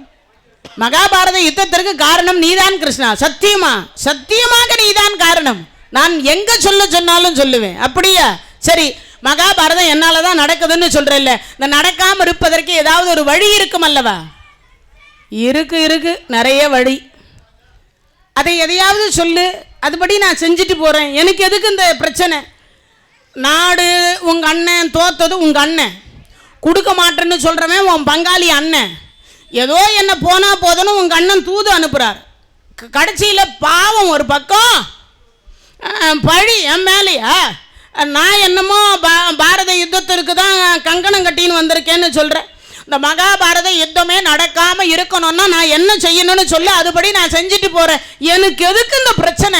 மகாபாரத யுத்தத்திற்கு காரணம் நீதான் கிருஷ்ணா. சத்தியமா? சத்தியமாக நீதான் காரணம். நான் எங்க சொன்னாலும் சொல்லுவேன். அப்படியா? சரி, மகாபாரதம் என்னாலதான் நடக்குதுன்னு சொல்றேன்ல, இந்த நடக்காம இருப்பதற்கு ஏதாவது ஒரு வழி இருக்கும் அல்லவா? இருக்கு, நிறைய வழி. அதை எதையாவது சொல்லு, அதுபடி நான் செஞ்சுட்டு போறேன். எனக்கு எதுக்கு இந்த பிரச்சனை? நாடு உங்க அண்ணன் தோத்தது, உங்க அண்ணன் கொடுக்க மாட்டேன்னு சொல்றவன் உன் பங்காளி அண்ணன். ஏதோ என்ன போனா போதுன்னு உங்க அண்ணன் தூது அனுப்புறார். கடைசியில் பாவம் ஒரு பக்கம், பழி என் மேலையா? நான் என்னமோ பாரத யுத்தத்திற்கு தான் கங்கணம் கட்டின்னு வந்திருக்கேன்னு சொல்கிறேன். இந்த மகாபாரத யுத்தமே நடக்காமல் இருக்கணும்னா நான் என்ன செய்யணும்னு சொல்லி அதுபடி நான் செஞ்சுட்டு போகிறேன். எனக்கு எதுக்கு இந்த பிரச்சனை?